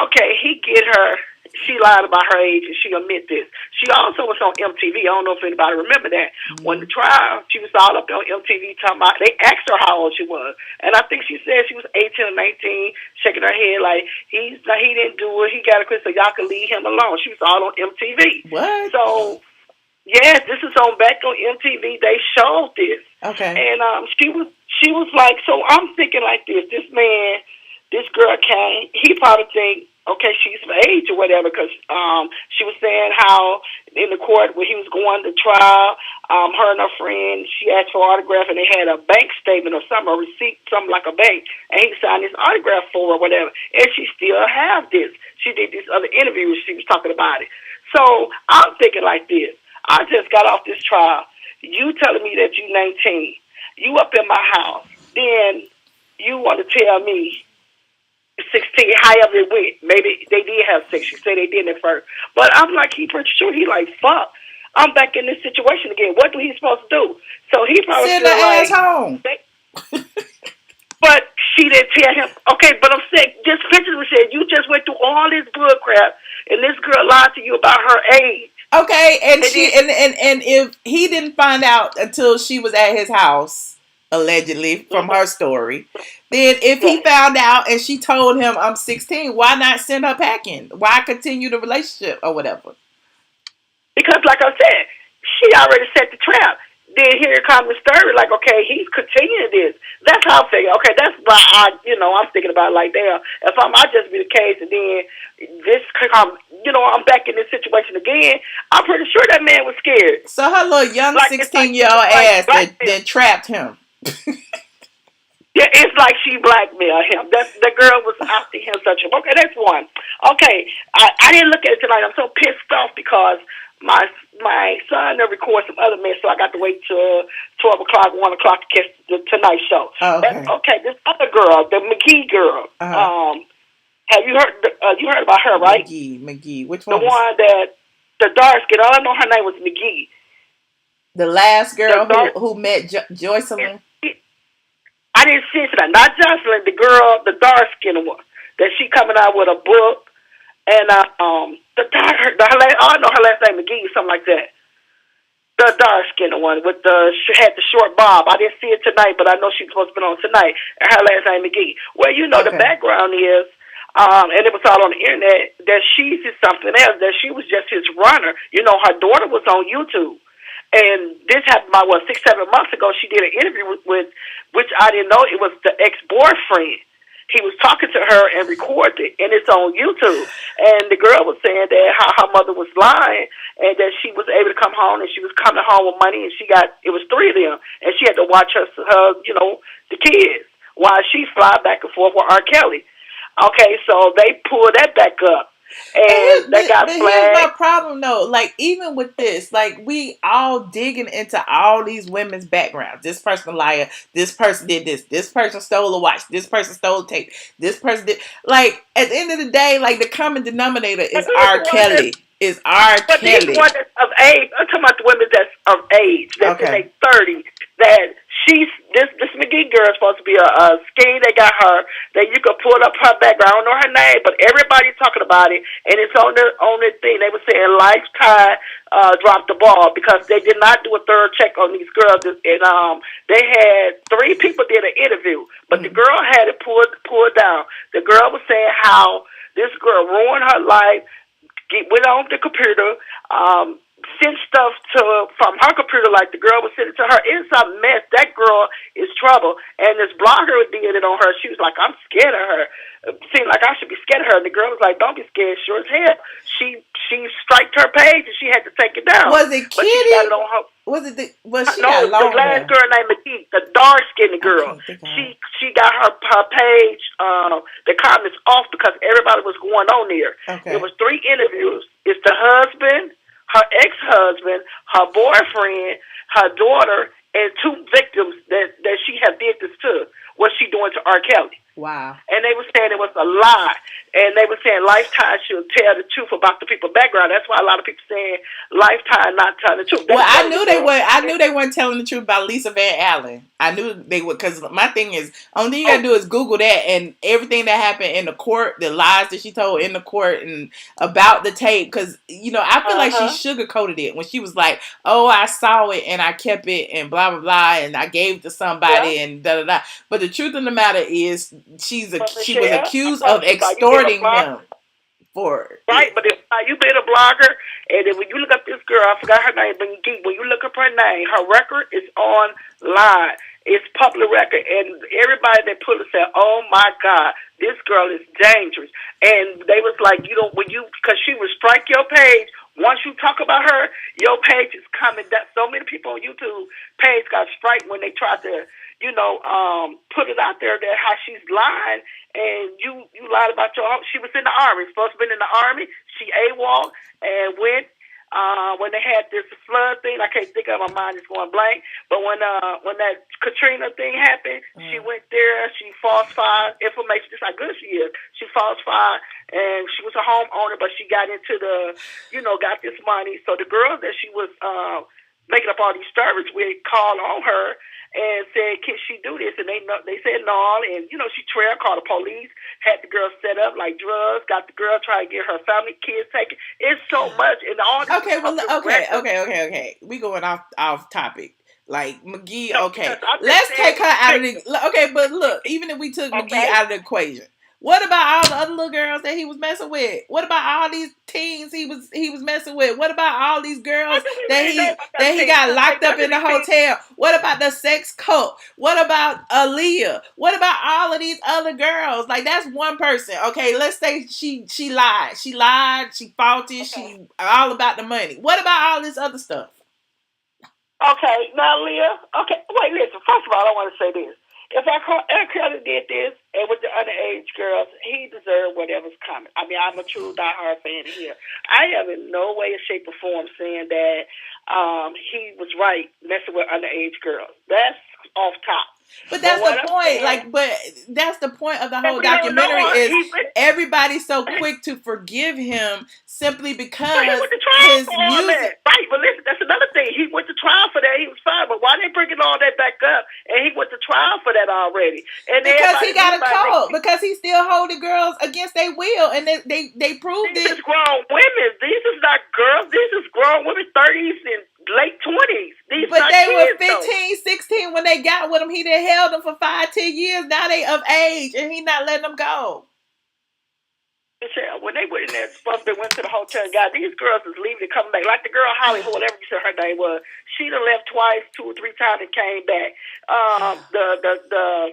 [SPEAKER 3] Okay, he get her she lied about her age, and she admit this. She also was on MTV. I don't know if anybody remember that. When the trial, she was all up on MTV talking about, they asked her how old she was. And I think she said she was 18 or 19, shaking her head like, he didn't do it. He got to quit so y'all can leave him alone. She was all on MTV.
[SPEAKER 1] What?
[SPEAKER 3] So, yes, this is on back on MTV. They showed this.
[SPEAKER 1] Okay.
[SPEAKER 3] And she was like, so I'm thinking like this. This man, this girl came, he probably think, okay, she's of age or whatever, because she was saying how in the court when he was going to trial, her and her friend, she asked for an autograph, and they had a bank statement or something, a receipt, something like a bank, and he signed his autograph for her or whatever, and she still have this. She did this other interview where she was talking about it. So I'm thinking like this. I just got off this trial. You telling me that you 19. You up in my house. Then you want to tell me 16, however it went. Maybe they did have sex. She said they did at first. But I'm like, he pretty sure he like, fuck. I'm back in this situation again. What do he supposed to do? So he probably
[SPEAKER 1] send the
[SPEAKER 3] like,
[SPEAKER 1] ass home.
[SPEAKER 3] But she didn't tell him. Okay, but I'm saying, just picture me saying, you just went through all this bull crap, and this girl lied to you about her age.
[SPEAKER 1] Okay, and if he didn't find out until she was at his house, allegedly, from her story, then if he found out and she told him I'm 16, why not send her packing? Why continue the relationship or whatever? Because,
[SPEAKER 3] like I said, she already set the trap. Then here comes the story, like, okay, he's continuing this. That's how I figure. Okay, that's why I'm thinking about it like, damn, if I just be the case, and then this come, I'm back in this situation again, I'm pretty sure that man was scared.
[SPEAKER 1] So her little young 16-year-old ass that trapped him.
[SPEAKER 3] Yeah, it's like she blackmailed him. The girl was after him such a... Okay, that's one. Okay, I didn't look at it tonight. I'm so pissed off because my son records some other men, so I got to wait till 12 o'clock, 1 o'clock to catch the Tonight Show.
[SPEAKER 1] Oh, okay.
[SPEAKER 3] Okay, this other girl, the McGee girl, have you heard about her, right?
[SPEAKER 1] McGee. Which one?
[SPEAKER 3] The one that, the dark skin, all I know her name was McGee.
[SPEAKER 1] The last girl who met Joycelyn?
[SPEAKER 3] I didn't see that. Not Jocelyn, the girl, the dark skinned one, that she coming out with a book. And I know her last name McGee, something like that. The dark skinned one with had the short bob. I didn't see it tonight, but I know she's supposed to be on tonight. And her last name McGee. Well, the background is, and it was all on the internet, that she's something else. That she was just his runner. Her daughter was on YouTube. And this happened about 6-7 months ago. She did an interview with which I didn't know it was the ex-boyfriend. He was talking to her and recorded it, and it's on YouTube. And the girl was saying that how her mother was lying, and that she was able to come home, and she was coming home with money, and it was 3 of them, and she had to watch her the kids while she fly back and forth with R. Kelly. Okay, so they pulled that back up. And they got flagged.
[SPEAKER 1] Here's my problem, though. Like, even with this, like, we all digging into all these women's backgrounds. This person a liar. This person did this. This person stole a watch. This person stole a tape. This person did. Like, at the end of the day, like, the common denominator is R. Kelly. But these ones that's of age, I'm talking about the women that's of age, that's in their 30s, that this McGee girl is supposed to be a skinny. They got her, that you could pull up her background. I don't know her name, but everybody's talking about it, and it's on their thing. They were saying Lifetime dropped the ball because they did not do a thorough check on these girls, and they had 3 people did an interview, but the girl had it pulled down. The girl was saying how this girl ruined her life, went on the computer, sent stuff from her computer, like the girl was sending to her. It's a mess. That girl is trouble. And this blogger did it on her. She was like, I'm scared of her. It seemed like I should be scared of her. And the girl was like, don't be scared. Sure as hell. She striked her page and she had to take it down. Was it Kitty?
[SPEAKER 3] But she got it on her.
[SPEAKER 1] The
[SPEAKER 3] last girl named McGee, the dark skinned girl. She got her page, the comments off because everybody was going on there.
[SPEAKER 1] Okay.
[SPEAKER 3] It was 3 interviews. It's the husband, her ex-husband, her boyfriend, her daughter, and 2 victims that she had did this to. What she doing to R. Kelly.
[SPEAKER 1] Wow.
[SPEAKER 3] And they were saying it was a lie. And they were saying Lifetime should tell the truth about the people's background. That's why a lot of people saying Lifetime not telling the truth.
[SPEAKER 1] I knew they weren't telling the truth about Lisa Van Allen. I knew they would, because my thing is, only thing you gotta do is Google that, and everything that happened in the court, the lies that she told in the court, and about the tape. Because I feel like she sugarcoated it when she was like, "Oh, I saw it and I kept it and blah blah blah, and I gave it to somebody and da da da." But the truth of the matter is, she was accused of extorting him for it.
[SPEAKER 3] Right, but if you been a blogger, and then when you look up this girl, I forgot her name, but when you look up her name, her record is online. It's public record, and everybody that put it said, "Oh my God, this girl is dangerous." And they was like, because she would strike your page. Once you talk about her, your page is coming. That so many people on YouTube page got striked when they tried to, put it out there that how she's lying, and you lied about she was in the Army, supposed to be in the Army. She AWOL and went when they had this flood thing. I can't think of it, my mind is going blank. But when that Katrina thing happened, she went there. She falsified information. Just how good she is. She falsified, and she was a homeowner, but she got into got this money. So the girl that she was making up all these stories, we called on her and said, "Can she do this?" And they said no. And she called the police, had the girl set up like drugs, got the girl trying to get her family, kids taken. It's so much, and all this.
[SPEAKER 1] Okay. We going off topic. Like McGee, okay. Let's take her out of the. Okay, but look, even if we took McGee out of the equation, what about all the other little girls that he was messing with? What about all these teens he was messing with? What about all these girls that he got locked up in the hotel? What about the sex cult? What about Aaliyah? What about all of these other girls? Like, that's one person. Okay, let's say she lied. She lied. She faulty. She all about the money. What about all this other stuff?
[SPEAKER 3] Okay, now Leah. Okay, wait. Listen. First of all, I want to say this. If R. Kelly did this and with the underage girls, he deserved whatever's coming. I mean, I'm a true diehard fan here. I am in no way, shape, or form saying that he was right messing with underage girls. That's off top.
[SPEAKER 1] But that's the point. But that's the point of the whole documentary is everybody's so quick to forgive him simply because his music.
[SPEAKER 3] Right, but listen, that's another thing. He went to trial for that. He was fine, but why they bringing all that back up? And he went to trial for that already. And
[SPEAKER 1] because he got a code. Because he still holding girls against their will, and they proved it.
[SPEAKER 3] These is grown women. These is not girls. These is grown women, 30s and late 20s.
[SPEAKER 1] But they were 15, 16 when they got with him. He done held them for 5, 10 years. Now they of age, and he not letting them go.
[SPEAKER 3] When they went in there, supposed to went to the hotel and got these girls is leaving and coming back. Like the girl Holly, whatever you said her name was, she done left twice, 2 or 3 times and came back. The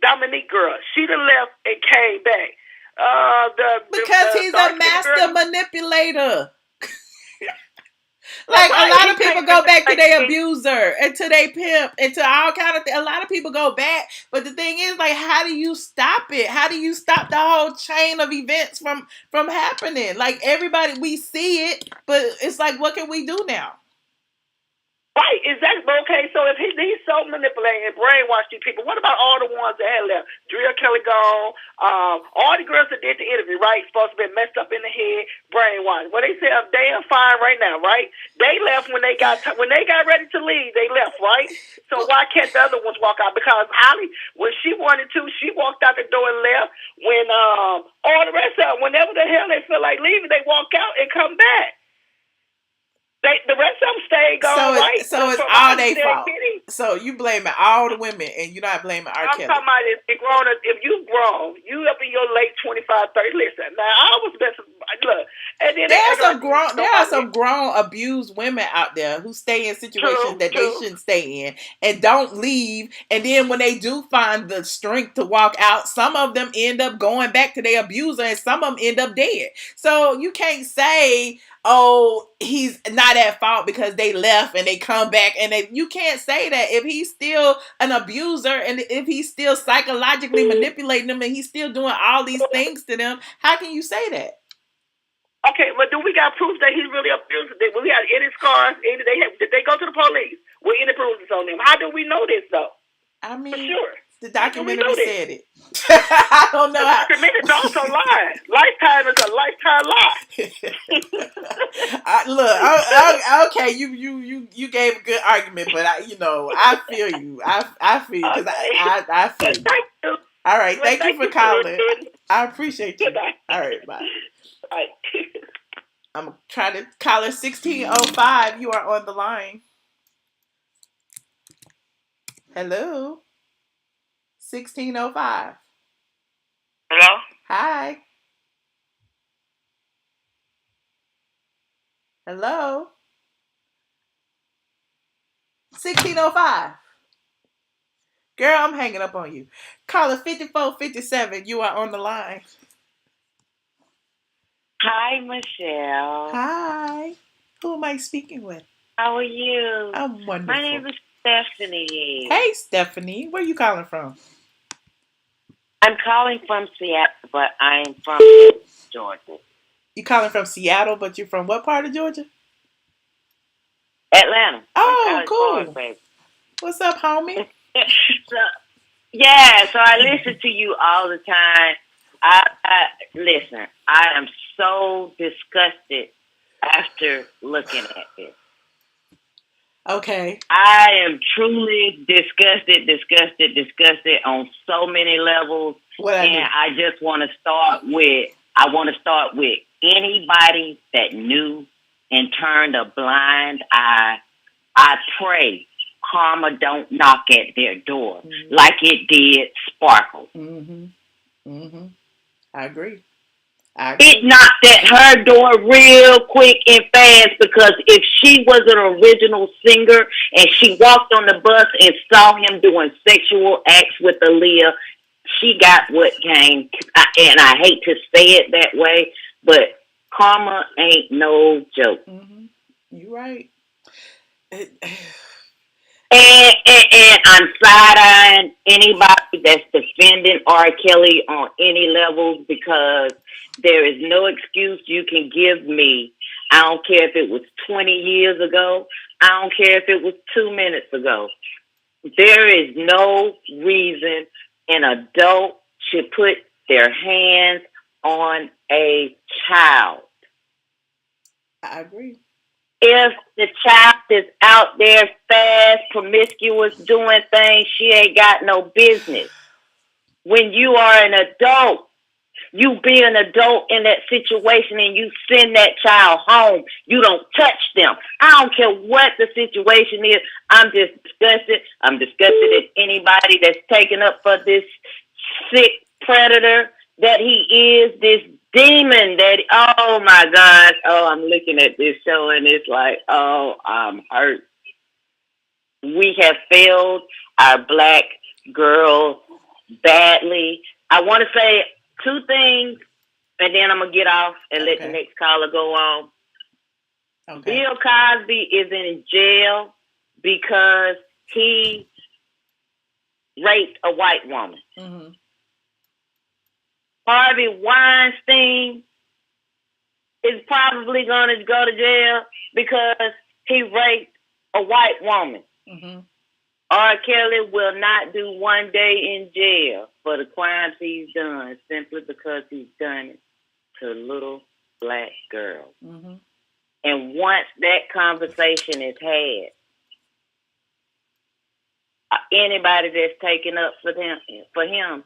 [SPEAKER 3] Dominique girl, she done left and came back.
[SPEAKER 1] Because he's a master manipulator. Like, a lot of people go back to their abuser and to their pimp and to all kind of things. A lot of people go back. But the thing is, like, how do you stop it? How do you stop the whole chain of events from happening? Like, everybody, we see it, but it's like, what can we do now?
[SPEAKER 3] Right, exactly. Okay, so if he's so manipulating and brainwashed these people, what about all the ones that had left? Drea Kelly gone, all the girls that did the interview, right, supposed to be messed up in the head, brainwashed. Well, they said they are fine right now, right? They left when they got ready to leave. They left, right? So why can't the other ones walk out? Because Holly, when she wanted to, she walked out the door and left. When all the rest of them, whenever the hell they feel like leaving, they walk out and come back. The rest of them stayed gone, right?
[SPEAKER 1] So it's all their fault. So you blaming all the women, and you're not blaming R. Kelly.
[SPEAKER 3] I'm talking about if you grown, you up in your late 25, 30. Listen, now I was look, and then
[SPEAKER 1] there are some grown abused women out there who stay in situations that they shouldn't stay in and don't leave. And then when they do find the strength to walk out, some of them end up going back to their abuser, and some of them end up dead. So you can't say, oh, he's not at fault because they left and they come back. And you can't say that if he's still an abuser and if he's still psychologically manipulating them and he's still doing all these things to them. How can you say that?
[SPEAKER 3] Okay, but do we got proof that he's really abusing them? We got any scars? Did they go to the police with any bruises on them? How do we know this, though?
[SPEAKER 1] I mean,
[SPEAKER 3] for sure.
[SPEAKER 1] The
[SPEAKER 3] We
[SPEAKER 1] documentary
[SPEAKER 3] know that.
[SPEAKER 1] said it. I don't know
[SPEAKER 3] The
[SPEAKER 1] how.
[SPEAKER 3] documentary is also lying. Lifetime is a lifetime lie.
[SPEAKER 1] Okay, you gave a good argument, but I feel you. I feel you because
[SPEAKER 3] Okay.
[SPEAKER 1] I feel you.
[SPEAKER 3] Thank you.
[SPEAKER 1] All right,
[SPEAKER 3] Well,
[SPEAKER 1] thank you for calling. I appreciate you.
[SPEAKER 3] Goodbye.
[SPEAKER 1] All right, bye.
[SPEAKER 3] All right.
[SPEAKER 1] I'm gonna try to call it 1605. You are on the line. Hello, 1605.
[SPEAKER 3] Hello?
[SPEAKER 1] Hi. Hello. 1605. Girl, I'm hanging up on you. Caller 5457. You are on the line.
[SPEAKER 4] Hi, Michelle.
[SPEAKER 1] Hi. Who am I speaking with?
[SPEAKER 4] How are you?
[SPEAKER 1] I'm wonderful.
[SPEAKER 4] My name is Stephanie.
[SPEAKER 1] Hey, Stephanie. Where are you calling from?
[SPEAKER 4] I'm calling from Seattle, but I'm from Georgia.
[SPEAKER 1] You calling from Seattle, but you're from what part of Georgia?
[SPEAKER 4] Atlanta.
[SPEAKER 1] Oh, cool.
[SPEAKER 4] Park, baby.
[SPEAKER 1] What's up, homie?
[SPEAKER 4] so I listen to you all the time. Listen, I am so disgusted after looking at this.
[SPEAKER 1] Okay.
[SPEAKER 4] I am truly disgusted on so many levels. I just want to start with anybody that knew and turned a blind eye. I pray karma don't knock at their door like it did Sparkle.
[SPEAKER 1] I agree.
[SPEAKER 4] It knocked at her door real quick and fast because if she was an original singer and she walked on the bus and saw him doing sexual acts with Aaliyah, she got what came. And I hate to say it that way, but karma ain't no joke.
[SPEAKER 1] You're right.
[SPEAKER 4] And I'm side-eyeing anybody that's defending R. Kelly on any level because there is no excuse you can give me. I don't care if it was 20 years ago. I don't care if it was 2 minutes ago. There is no reason an adult should put their hands on a child.
[SPEAKER 1] I agree.
[SPEAKER 4] If the child is out there fast, promiscuous, doing things she ain't got no business. When you are an adult, you be an adult in that situation and you send that child home. You don't touch them. I don't care what the situation is. I'm just disgusted. I'm disgusted at anybody that's taken up for this sick predator that he is, this demon that, oh my gosh, I'm looking at this show and it's like, I'm hurt. We have failed our black girls badly. I want to say 2 things and then I'm going to get off and let the next caller go on. Bill Cosby is in jail because he raped a white woman. Harvey Weinstein is probably going to go to jail because he raped a white woman. R. Kelly will not do 1 day in jail for the crimes he's done simply because he's done it to little black girls. And once that conversation is had, anybody that's taken up for him,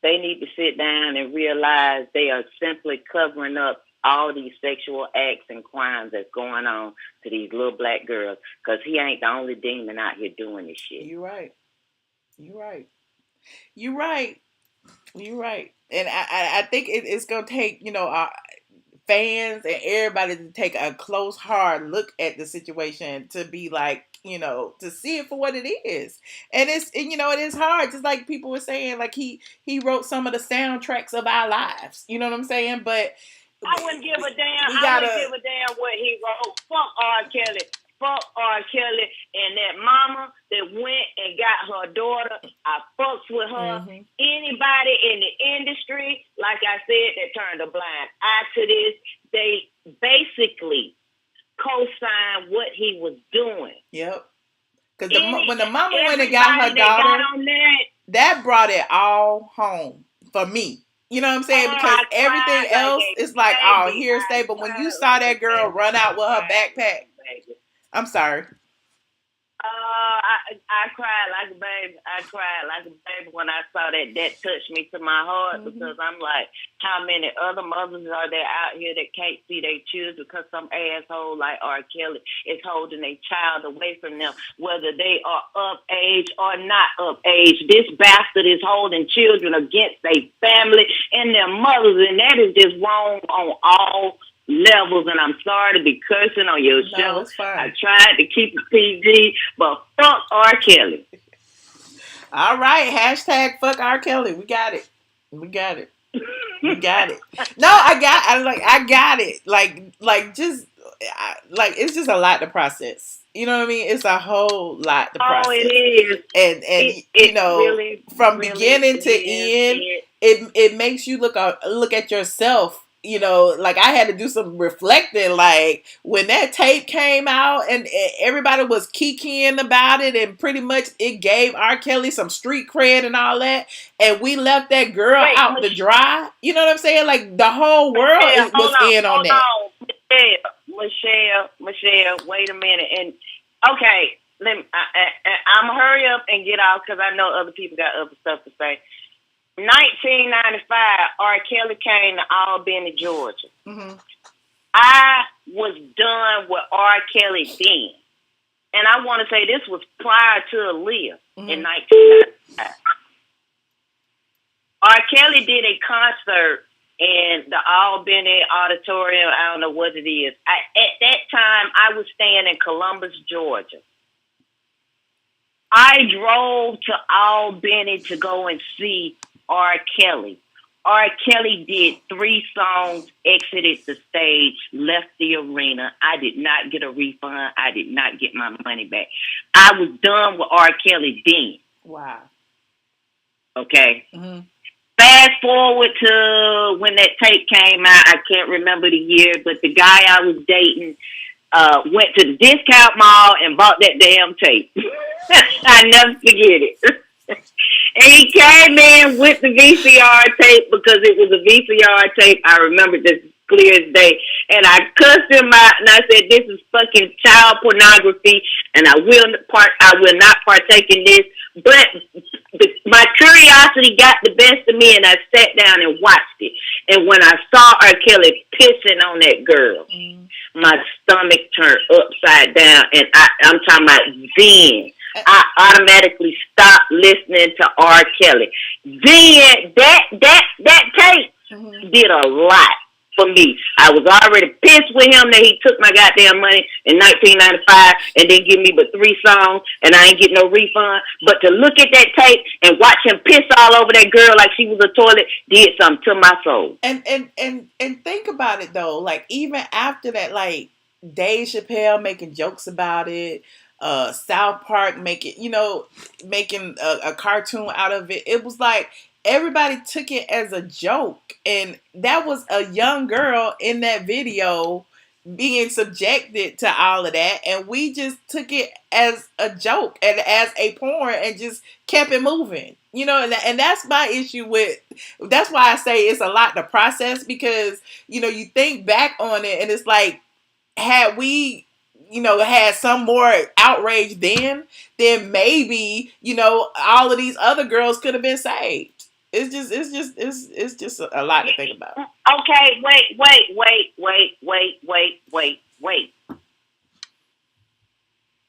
[SPEAKER 4] they need to sit down and realize they are simply covering up all these sexual acts and crimes that's going on to these little black girls because he ain't the only demon out here doing this shit.
[SPEAKER 1] You're right. And I think it's going to take, fans and everybody to take a close, hard look at the situation to be like, to see it for what it is. And it is hard. Just like people were saying, like he wrote some of the soundtracks of our lives. You know what I'm saying? But
[SPEAKER 4] I wouldn't give a damn. I wouldn't give a damn what he wrote. Fuck R. Kelly. Fuck R. Kelly and that mama that went and got her daughter. I fucks with her. Anybody in the industry, like I said, that turned a blind eye to this, they basically co-signed what he was doing.
[SPEAKER 1] Yep. Because when the mama went and got her daughter,
[SPEAKER 4] got on that,
[SPEAKER 1] that brought it all home for me. You know what I'm saying?
[SPEAKER 4] Oh,
[SPEAKER 1] Because
[SPEAKER 4] I
[SPEAKER 1] everything
[SPEAKER 4] cried like
[SPEAKER 1] else
[SPEAKER 4] a
[SPEAKER 1] is like, oh,
[SPEAKER 4] baby.
[SPEAKER 1] hearsay.
[SPEAKER 4] I
[SPEAKER 1] But when you
[SPEAKER 4] cried
[SPEAKER 1] saw
[SPEAKER 4] like a
[SPEAKER 1] that girl
[SPEAKER 4] baby.
[SPEAKER 1] run
[SPEAKER 4] I
[SPEAKER 1] out with her
[SPEAKER 4] cried like
[SPEAKER 1] backpack,
[SPEAKER 4] a baby.
[SPEAKER 1] I'm sorry.
[SPEAKER 4] I cried like a baby. I cried like a baby when I saw that. That touched me to my heart because I'm like, how many other mothers are there out here that can't see their children because some asshole like R. Kelly is holding a child away from them, whether they are of age or not of age. This bastard is holding children against their family and their mothers, and that is just wrong on all levels, and I'm sorry to be cursing on your show.
[SPEAKER 1] No, it's fine.
[SPEAKER 4] I tried to keep it PG, but fuck R. Kelly.
[SPEAKER 1] All right, hashtag fuck R. Kelly. We got it. We got it. We got it. No, I got it. Like it's just a lot to process. You know what I mean? It's a whole lot to process.
[SPEAKER 4] Oh, it is.
[SPEAKER 1] And
[SPEAKER 4] It
[SPEAKER 1] you know,
[SPEAKER 4] really,
[SPEAKER 1] from
[SPEAKER 4] really
[SPEAKER 1] beginning to
[SPEAKER 4] is.
[SPEAKER 1] end, it makes you look at yourself. You know, like I had to do some reflecting. Like when that tape came out and everybody was kikiing about it, and pretty much it gave R. Kelly some street cred and all that, and we left that girl out to dry. You know what I'm saying? Like the whole world was in on that.
[SPEAKER 4] Michelle, wait a minute. And okay, I'm gonna hurry up and get off because I know other people got other stuff to say. 1995, R. Kelly came to Albany, Georgia. Mm-hmm. I was done with R. Kelly then. And I want to say this was prior to ATLien in 1995. R. Kelly did a concert in the Albany Auditorium. I don't know what it is. At that time, I was staying in Columbus, Georgia. I drove to Albany to go and see R. Kelly. R. Kelly did 3 songs, exited the stage, left the arena. I did not get a refund. I did not get my money back. I was done with R. Kelly then.
[SPEAKER 1] Wow.
[SPEAKER 4] Okay. Mm-hmm. Fast forward to when that tape came out. I can't remember the year, but the guy I was dating went to the discount mall and bought that damn tape. I never forget it. And he came in with the VCR tape because it was a VCR tape. I remember this clear as day. And I cussed him out and I said, "This is fucking child pornography, and I will not partake in this." But my curiosity got the best of me, and I sat down and watched it. And when I saw R. Kelly pissing on that girl, my stomach turned upside down, and I'm talking about then. I automatically stopped listening to R. Kelly. Then that tape did a lot for me. I was already pissed with him that he took my goddamn money in 1995 and didn't give me but 3 songs, and I ain't get no refund. But to look at that tape and watch him piss all over that girl like she was a toilet did something to my soul.
[SPEAKER 1] And think about it though. Like even after that, like Dave Chappelle making jokes about it. South Park making a cartoon out of it. It was like everybody took it as a joke, and that was a young girl in that video being subjected to all of that, and we just took it as a joke and as a porn and just kept it moving. You know, and that's my issue with. That's why I say it's a lot to process, because you think back on it and it's like, had we had some more outrage then maybe, all of these other girls could have been saved. It's just a lot to think about.
[SPEAKER 4] Okay, wait.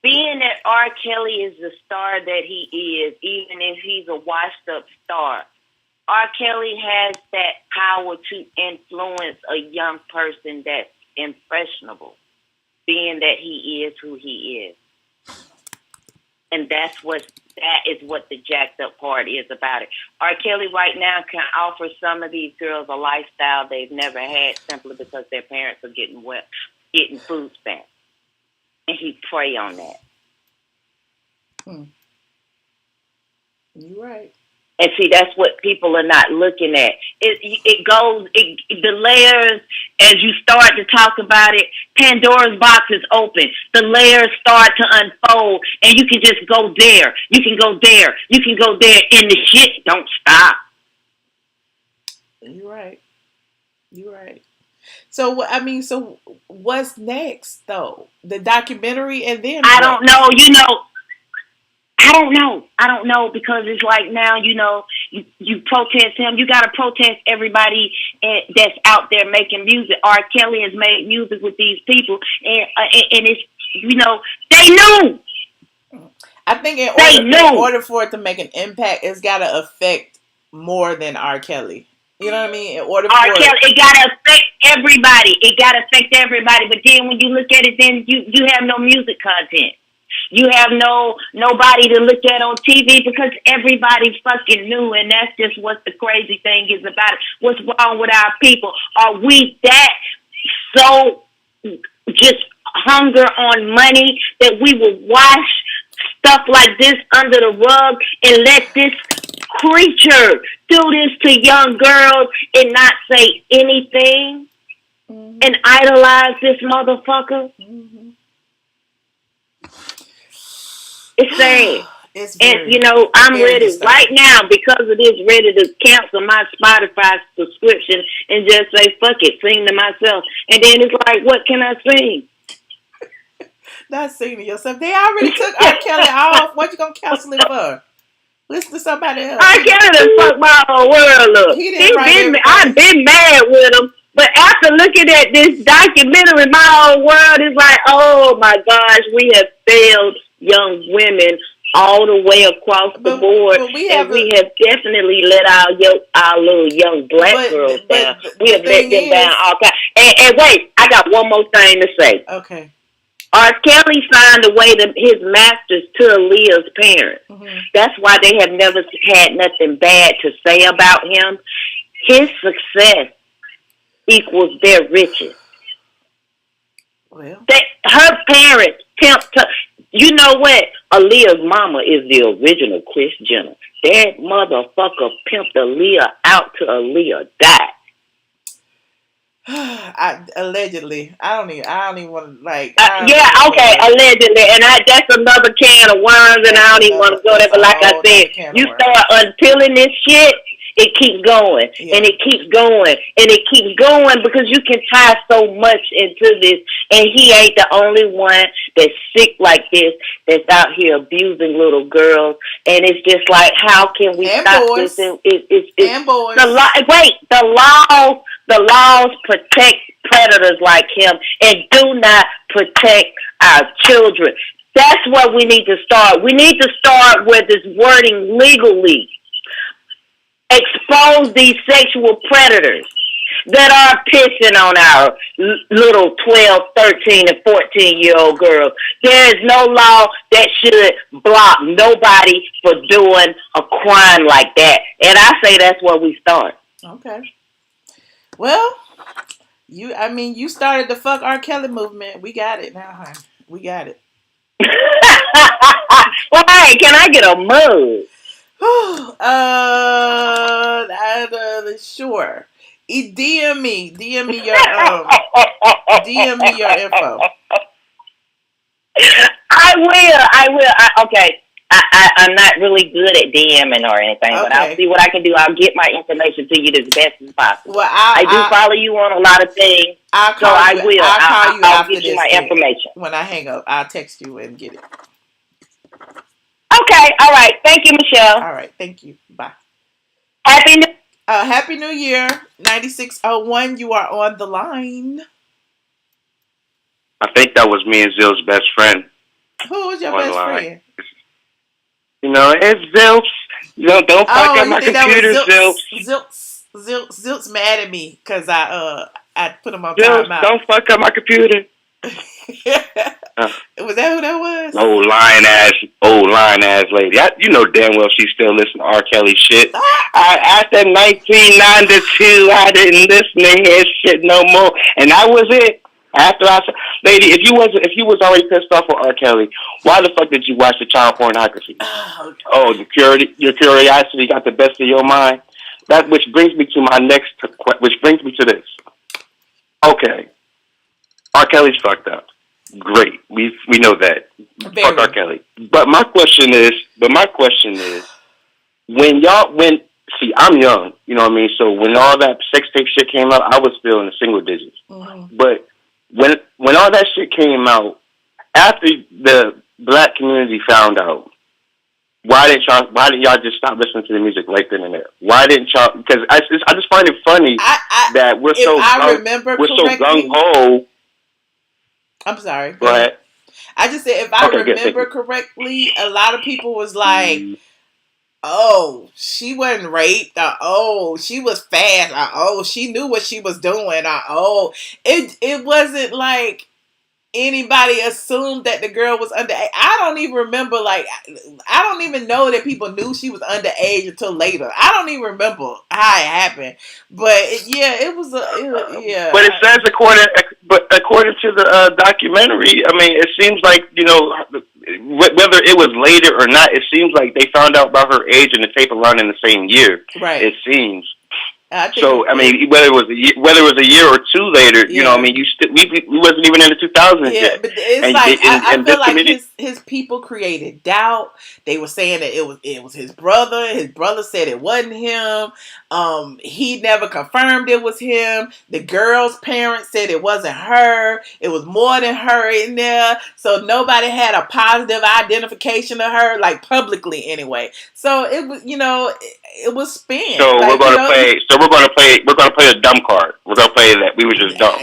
[SPEAKER 4] Being that R. Kelly is the star that he is, even if he's a washed up star, R. Kelly has that power to influence a young person that's impressionable, being that he is who he is. And that is what the jacked up part is about it. R. Kelly right now can offer some of these girls a lifestyle they've never had simply because their parents are getting food stamps. And he prey on that.
[SPEAKER 1] You're right.
[SPEAKER 4] And see, that's what people are not looking at. The layers as you start to talk about it, Pandora's box is open. The layers start to unfold, and you can just go there. You can go there. You can go there, and the shit don't stop.
[SPEAKER 1] You're right. You're right. So, I mean, so what's next, though? The documentary, and then
[SPEAKER 4] I don't know. I don't know because it's like now, you protest him. You got to protest everybody that's out there making music. R. Kelly has made music with these people, and it's, they knew.
[SPEAKER 1] I think in order for it to make an impact, it's got to affect more than R. Kelly. You know what I mean? In order for
[SPEAKER 4] R. Kelly, it got to affect everybody. It got to affect everybody. But then when you look at it, then you have no music content. You have nobody to look at on TV because everybody fucking knew, and that's just what the crazy thing is about it. What's wrong with our people? Are we that so just hunger on money that we will wash stuff like this under the rug and let this creature do this to young girls and not say anything and idolize this motherfucker? It's sad. I'm ready right now because of this, ready to cancel my Spotify subscription and just say, fuck it, sing to myself. And then it's like, what can I sing?
[SPEAKER 1] Not sing to yourself. They already took R. Kelly off. What you gonna cancel it for? Listen to somebody else.
[SPEAKER 4] R. Kelly done fucked my whole world up. I've been mad with him. But after looking at this documentary, my whole world is like, oh my gosh, we have failed young women all the way across the board, we have definitely let our little young black girls down. We have let them down all time. And wait, I got one more thing to say.
[SPEAKER 1] Okay.
[SPEAKER 4] R. Kelly signed away his masters to Aaliyah's parents. Mm-hmm. That's why they have never had nothing bad to say about him. His success equals their riches.
[SPEAKER 1] Well,
[SPEAKER 4] her parents pimped her. You know what? Aaliyah's mama is the original Kris Jenner. That motherfucker pimped Aaliyah out till Aaliyah died.
[SPEAKER 1] Allegedly, I don't even want to
[SPEAKER 4] allegedly, and that's another can of worms, and I don't even want to go there. But like I said, you start unpeeling this shit, it keeps going, and it keeps going, and it keeps going because you can tie so much into this, and he ain't the only one that's sick like this, that's out here abusing little girls, and it's just like, how can we stop this?
[SPEAKER 1] And boys.
[SPEAKER 4] The laws protect predators like him and do not protect our children. That's where we need to start. We need to start with this wording legally. Expose these sexual predators that are pissing on our little 12, 13, and 14-year-old girls. There is no law that should block nobody for doing a crime like that. And I say that's where we start.
[SPEAKER 1] Okay. Well, you started the fuck R. Kelly movement. We got it now, honey. We got it.
[SPEAKER 4] Well, hey, can I get a mug?
[SPEAKER 1] Sure. DM me your info.
[SPEAKER 4] I will. Okay. I'm not really good at DMing or anything, but I'll see what I can do. I'll get my information to you as best as possible.
[SPEAKER 1] Well,
[SPEAKER 4] I do follow you on a lot of things, I'll call you get you my information.
[SPEAKER 1] When I hang up, I'll text you and get it.
[SPEAKER 4] Okay, all right. Thank you, Michelle.
[SPEAKER 1] All right, thank you. Bye.
[SPEAKER 4] Happy
[SPEAKER 1] New Year, 9601. You are on the line.
[SPEAKER 5] I think that was me and Zill's best friend.
[SPEAKER 1] Who was your best friend?
[SPEAKER 5] It's Zilps. Don't fuck up my computer, Zilps.
[SPEAKER 1] Zilps mad at me because I put him on
[SPEAKER 5] Zilps,
[SPEAKER 1] timeout.
[SPEAKER 5] don't fuck up my computer.
[SPEAKER 1] Was that who that was?
[SPEAKER 5] Old lying ass lady. You know damn well she still listen to R. Kelly shit. After 1992, I didn't listen to his shit no more, and that was it. After I said, lady, if you was already pissed off with R. Kelly, why the fuck did you watch the child pornography? Your curiosity got the best of your mind. Which brings me to this. Okay, R. Kelly's fucked up. Great, we know that. Fuck R. Kelly. But my question is, see, I'm young, you know what I mean? So when all that sex tape shit came out, I was still in the single digits. Mm-hmm. But when all that shit came out, after the black community found out, why didn't y'all just stop listening to the music right then and there? Why didn't y'all? Because I just find it funny that we're so gung ho.
[SPEAKER 1] I'm sorry.
[SPEAKER 5] Go ahead.
[SPEAKER 1] I just said, if I remember correctly, a lot of people was like, oh, she wasn't raped, or oh, she was fast, or oh, she knew what she was doing, or oh, it wasn't like anybody assumed that the girl was underage. I don't even remember, like, I don't even know that people knew she was underage until later. I don't even remember how it happened. But it was yeah.
[SPEAKER 5] But it says according to the documentary, I mean, it seems like, you know, whether it was later or not, it seems like they found out about her age and the tape around in the same year.
[SPEAKER 1] Right.
[SPEAKER 5] It seems. So I mean, whether it was a year or two later, you know, I mean, we wasn't even in the 2000s yet.
[SPEAKER 1] Yeah, but it's I feel like his people created doubt. They were saying that it was his brother. His brother said it wasn't him. He never confirmed it was him. The girl's parents said it wasn't her. It was more than her in there. So nobody had a positive identification of her, like publicly anyway. So it was, you know, it was spin.
[SPEAKER 5] So we're gonna play. So we're gonna play a dumb card. We're gonna play that we were just dumb.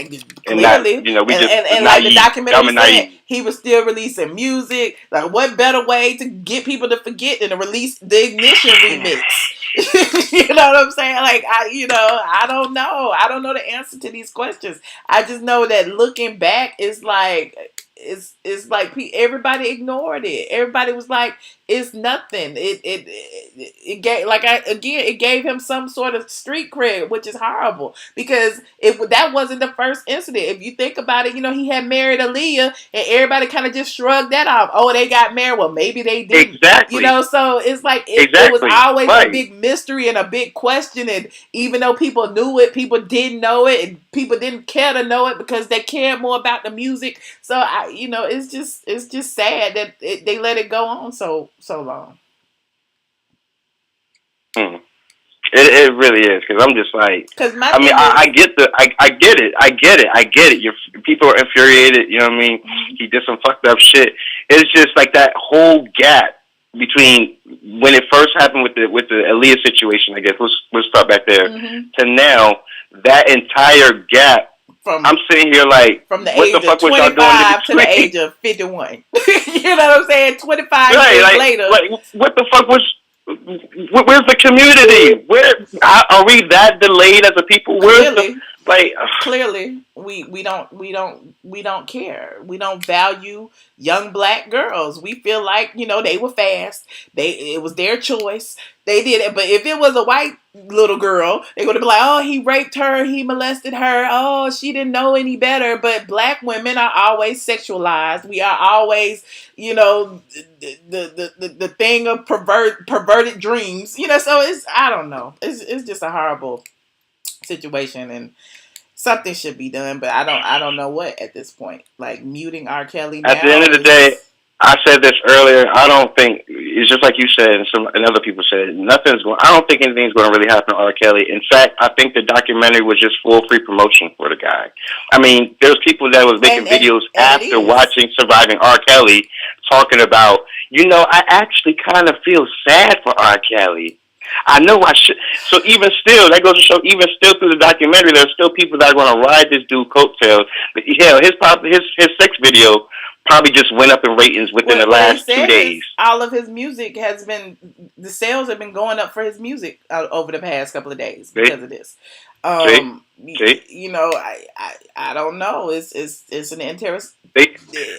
[SPEAKER 1] Clearly, and not, we just and like the documentary said, he was still releasing music. Like, what better way to get people to forget than to release the Ignition remix? You know what I'm saying? Like, I don't know. I don't know the answer to these questions. I just know that looking back is like. It's like everybody ignored it. Everybody was like, it's nothing. It gave it gave him some sort of street cred, which is horrible because that wasn't the first incident. If you think about it, you know, he had married ATLien and everybody kind of just shrugged that off. Oh, they got married. Well, maybe they didn't.
[SPEAKER 5] Exactly.
[SPEAKER 1] You know, so it's like it was always a big mystery and a big question. And even though people knew it, people didn't know it, and people didn't care to know it because they cared more about the music. So it's just sad that they let it go on so long.
[SPEAKER 5] It really is, because I'm just like, I get it. Your people are infuriated. You know what I mean? Mm-hmm. He did some fucked up shit. It's just like that whole gap between when it first happened with the ATLien situation. I guess let's start back there to now. That entire gap. I'm sitting here like,
[SPEAKER 1] from the
[SPEAKER 5] what
[SPEAKER 1] age
[SPEAKER 5] the fuck
[SPEAKER 1] of 25 to the age of 51. You know what I'm saying? 25 years later.
[SPEAKER 5] Like, what the fuck was? Where's the community? Where are we that delayed as a people?
[SPEAKER 1] Clearly, we don't care. We don't value young black girls. We feel like, you know, they were fast. It was their choice. They did it. But if it was a white little girl, they're going to be like, oh, he raped her, he molested her, oh, she didn't know any better. But black women are always sexualized. We are always, you know, the thing of perverted dreams. You know, so I don't know. It's just a horrible situation, and something should be done, but I don't know what at this point. Like muting R. Kelly now.
[SPEAKER 5] At the end of the day, I said this earlier, I don't think, it's just like you said and other people said, I don't think anything's going to really happen to R. Kelly. In fact, I think the documentary was just full free promotion for the guy. I mean, there's people that was making videos after watching Surviving R. Kelly talking about, you know, I actually kind of feel sad for R. Kelly. I know I should. So even still, that goes to show, even still through the documentary, there's still people that are going to ride this dude coattails. But hell, his sex video probably just went up in ratings within the last 2 days.
[SPEAKER 1] All of his music the sales have been going up for his music over the past couple of days because of this. You know, I don't know. It's an interest.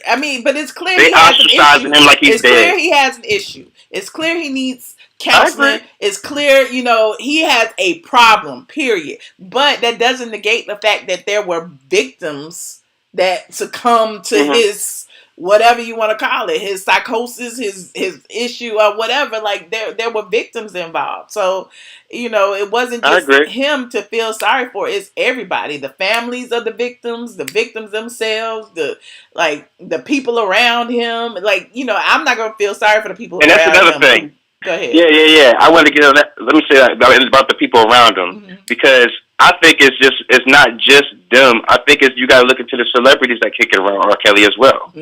[SPEAKER 1] I mean, but it's clear he has an issue. Him like he's dead. Clear he has an issue. It's clear he needs counseling. It's clear, you know, he has a problem, period. But that doesn't negate the fact that there were victims that succumbed to his whatever you want to call it, his psychosis, his issue or whatever. Like there were victims involved. So, it wasn't just him to feel sorry for. It's everybody, the families of the victims themselves, the people around him. Like, I'm not gonna feel sorry for the people
[SPEAKER 5] and
[SPEAKER 1] around him.
[SPEAKER 5] And that's another thing.
[SPEAKER 1] Go ahead.
[SPEAKER 5] Yeah. I want to get on that. Let me say that about the people around him, because I think it's not just them. I think you got to look into the celebrities that kick it around R. Kelly as well.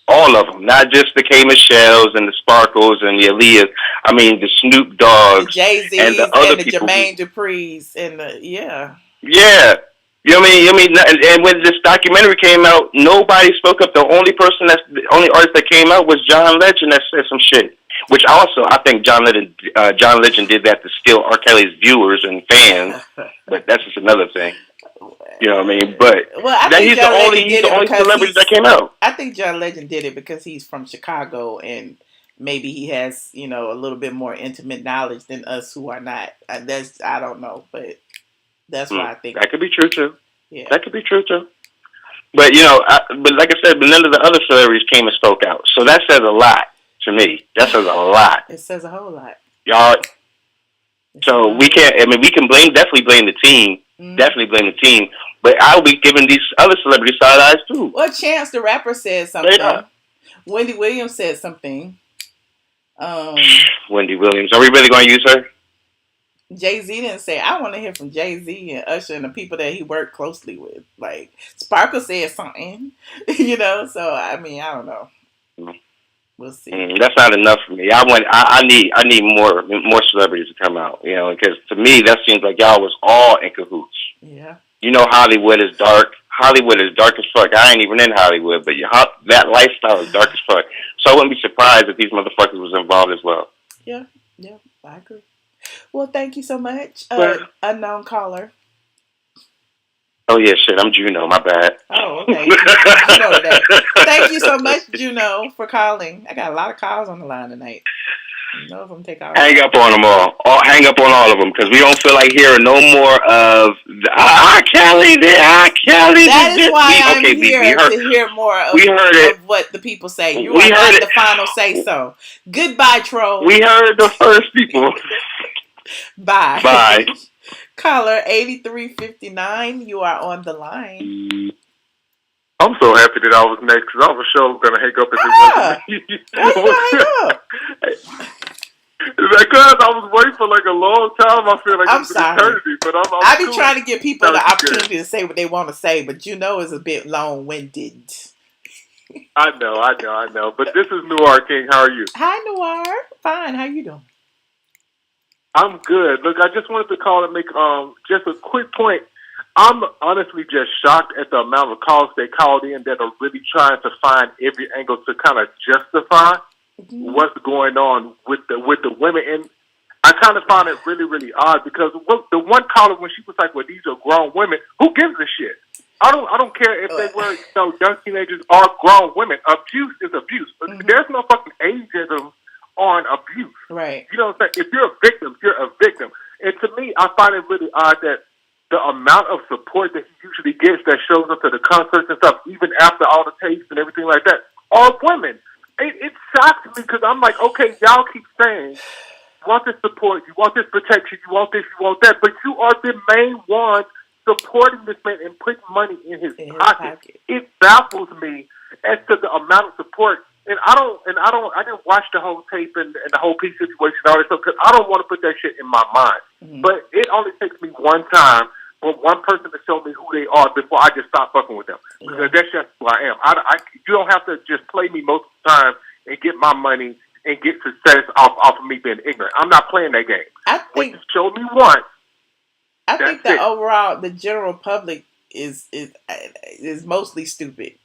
[SPEAKER 5] All of them, not just the K. Michelle's and the Sparkles and the Aaliyahs. I mean, the Snoop Dogg's,
[SPEAKER 1] the Jay-Z's,
[SPEAKER 5] and the other
[SPEAKER 1] the
[SPEAKER 5] people.
[SPEAKER 1] Jermaine Dupri's, and
[SPEAKER 5] Yeah. You know what I mean? And when this documentary came out, nobody spoke up. The only artist that came out was John Legend that said some shit. Which also, I think John Legend did that to steal R. Kelly's viewers and fans. But that's just another thing. You know what I mean? But he's the only celebrity that came out.
[SPEAKER 1] I think John Legend did it because he's from Chicago and maybe he has, a little bit more intimate knowledge than us who are not. I don't know, but that's why I think
[SPEAKER 5] that could be true too.
[SPEAKER 1] Yeah,
[SPEAKER 5] that could be true too. But but like I said, none of the other celebrities came and spoke out. So that says a lot to me. That says a lot.
[SPEAKER 1] It says a whole lot,
[SPEAKER 5] y'all. So we can't. I mean, we can definitely blame the team. Definitely blame the team. But I'll be giving these other celebrities side eyes too.
[SPEAKER 1] Well, Chance the Rapper said something. Wendy Williams said something.
[SPEAKER 5] Wendy Williams. Are we really going to use her?
[SPEAKER 1] Jay-Z didn't say. I want to hear from Jay-Z and Usher and the people that he worked closely with. Like, Sparkle said something, So, I mean, I don't know. We'll see.
[SPEAKER 5] That's not enough for me. I need more celebrities to come out, because to me, that seems like y'all was all in cahoots.
[SPEAKER 1] Yeah.
[SPEAKER 5] Hollywood is dark. Hollywood is dark as fuck. I ain't even in Hollywood, but that lifestyle is dark as fuck. So I wouldn't be surprised if these motherfuckers was involved as well.
[SPEAKER 1] Yeah, I agree. Well, thank you so much, unknown caller.
[SPEAKER 5] Oh, yeah, shit, I'm Juno, my bad.
[SPEAKER 1] Oh, okay. Thank you so much, Juno, for calling. I got a lot of calls on the line tonight. If I'm take all
[SPEAKER 5] hang up on them all. Hang up on all of them, because we don't feel like hearing no more of Kelly. Kelly.
[SPEAKER 1] That is why I'm here to hear more of what the people say. You are not the final say so. Goodbye, troll.
[SPEAKER 5] We heard the first people.
[SPEAKER 1] Bye.
[SPEAKER 5] Bye.
[SPEAKER 1] Caller 8359, you are on the line.
[SPEAKER 6] I'm so happy that I was next, because I was sure going to hang up if it wasn't me.
[SPEAKER 1] Why you hang up?
[SPEAKER 6] Because I was waiting for like a long time. I feel like it's an eternity, but
[SPEAKER 1] I be trying to give people the opportunity to say what they want to say, but it's a bit long-winded.
[SPEAKER 6] I know. But this is Noir King. How are you?
[SPEAKER 1] Hi, Noir. Fine. How you doing?
[SPEAKER 6] I'm good. Look, I just wanted to call and make just a quick point. I'm honestly just shocked at the amount of calls they called in that are really trying to find every angle to kind of justify what's going on with the women. And I kind of found it really, really odd, because the one caller, when she was like, "Well, these are grown women," who gives a shit? I don't care if they were young teenagers or grown women. Abuse is abuse. There's no fucking ageism on abuse.
[SPEAKER 1] Right.
[SPEAKER 6] You know what I'm saying? If you're a victim, you're a victim. And to me, I find it really odd that the amount of support that he usually gets that shows up to the concerts and stuff, even after all the tapes and everything like that, are women. It shocks me, because I'm like, okay, y'all keep saying you want this support, you want this protection, you want this, you want that, but you are the main ones supporting this man and putting money in his pocket. It baffles me as to the amount of support. And I didn't watch the whole tape and the whole piece situation and all that stuff, because I don't want to put that shit in my mind. But it only takes me one time for one person to show me who they are before I just stop fucking with them. Because that's just who I am. You don't have to just play me most of the time and get my money and get success off of me being ignorant. I'm not playing that game. When you show me once,
[SPEAKER 1] I think that overall, the general public is mostly stupid.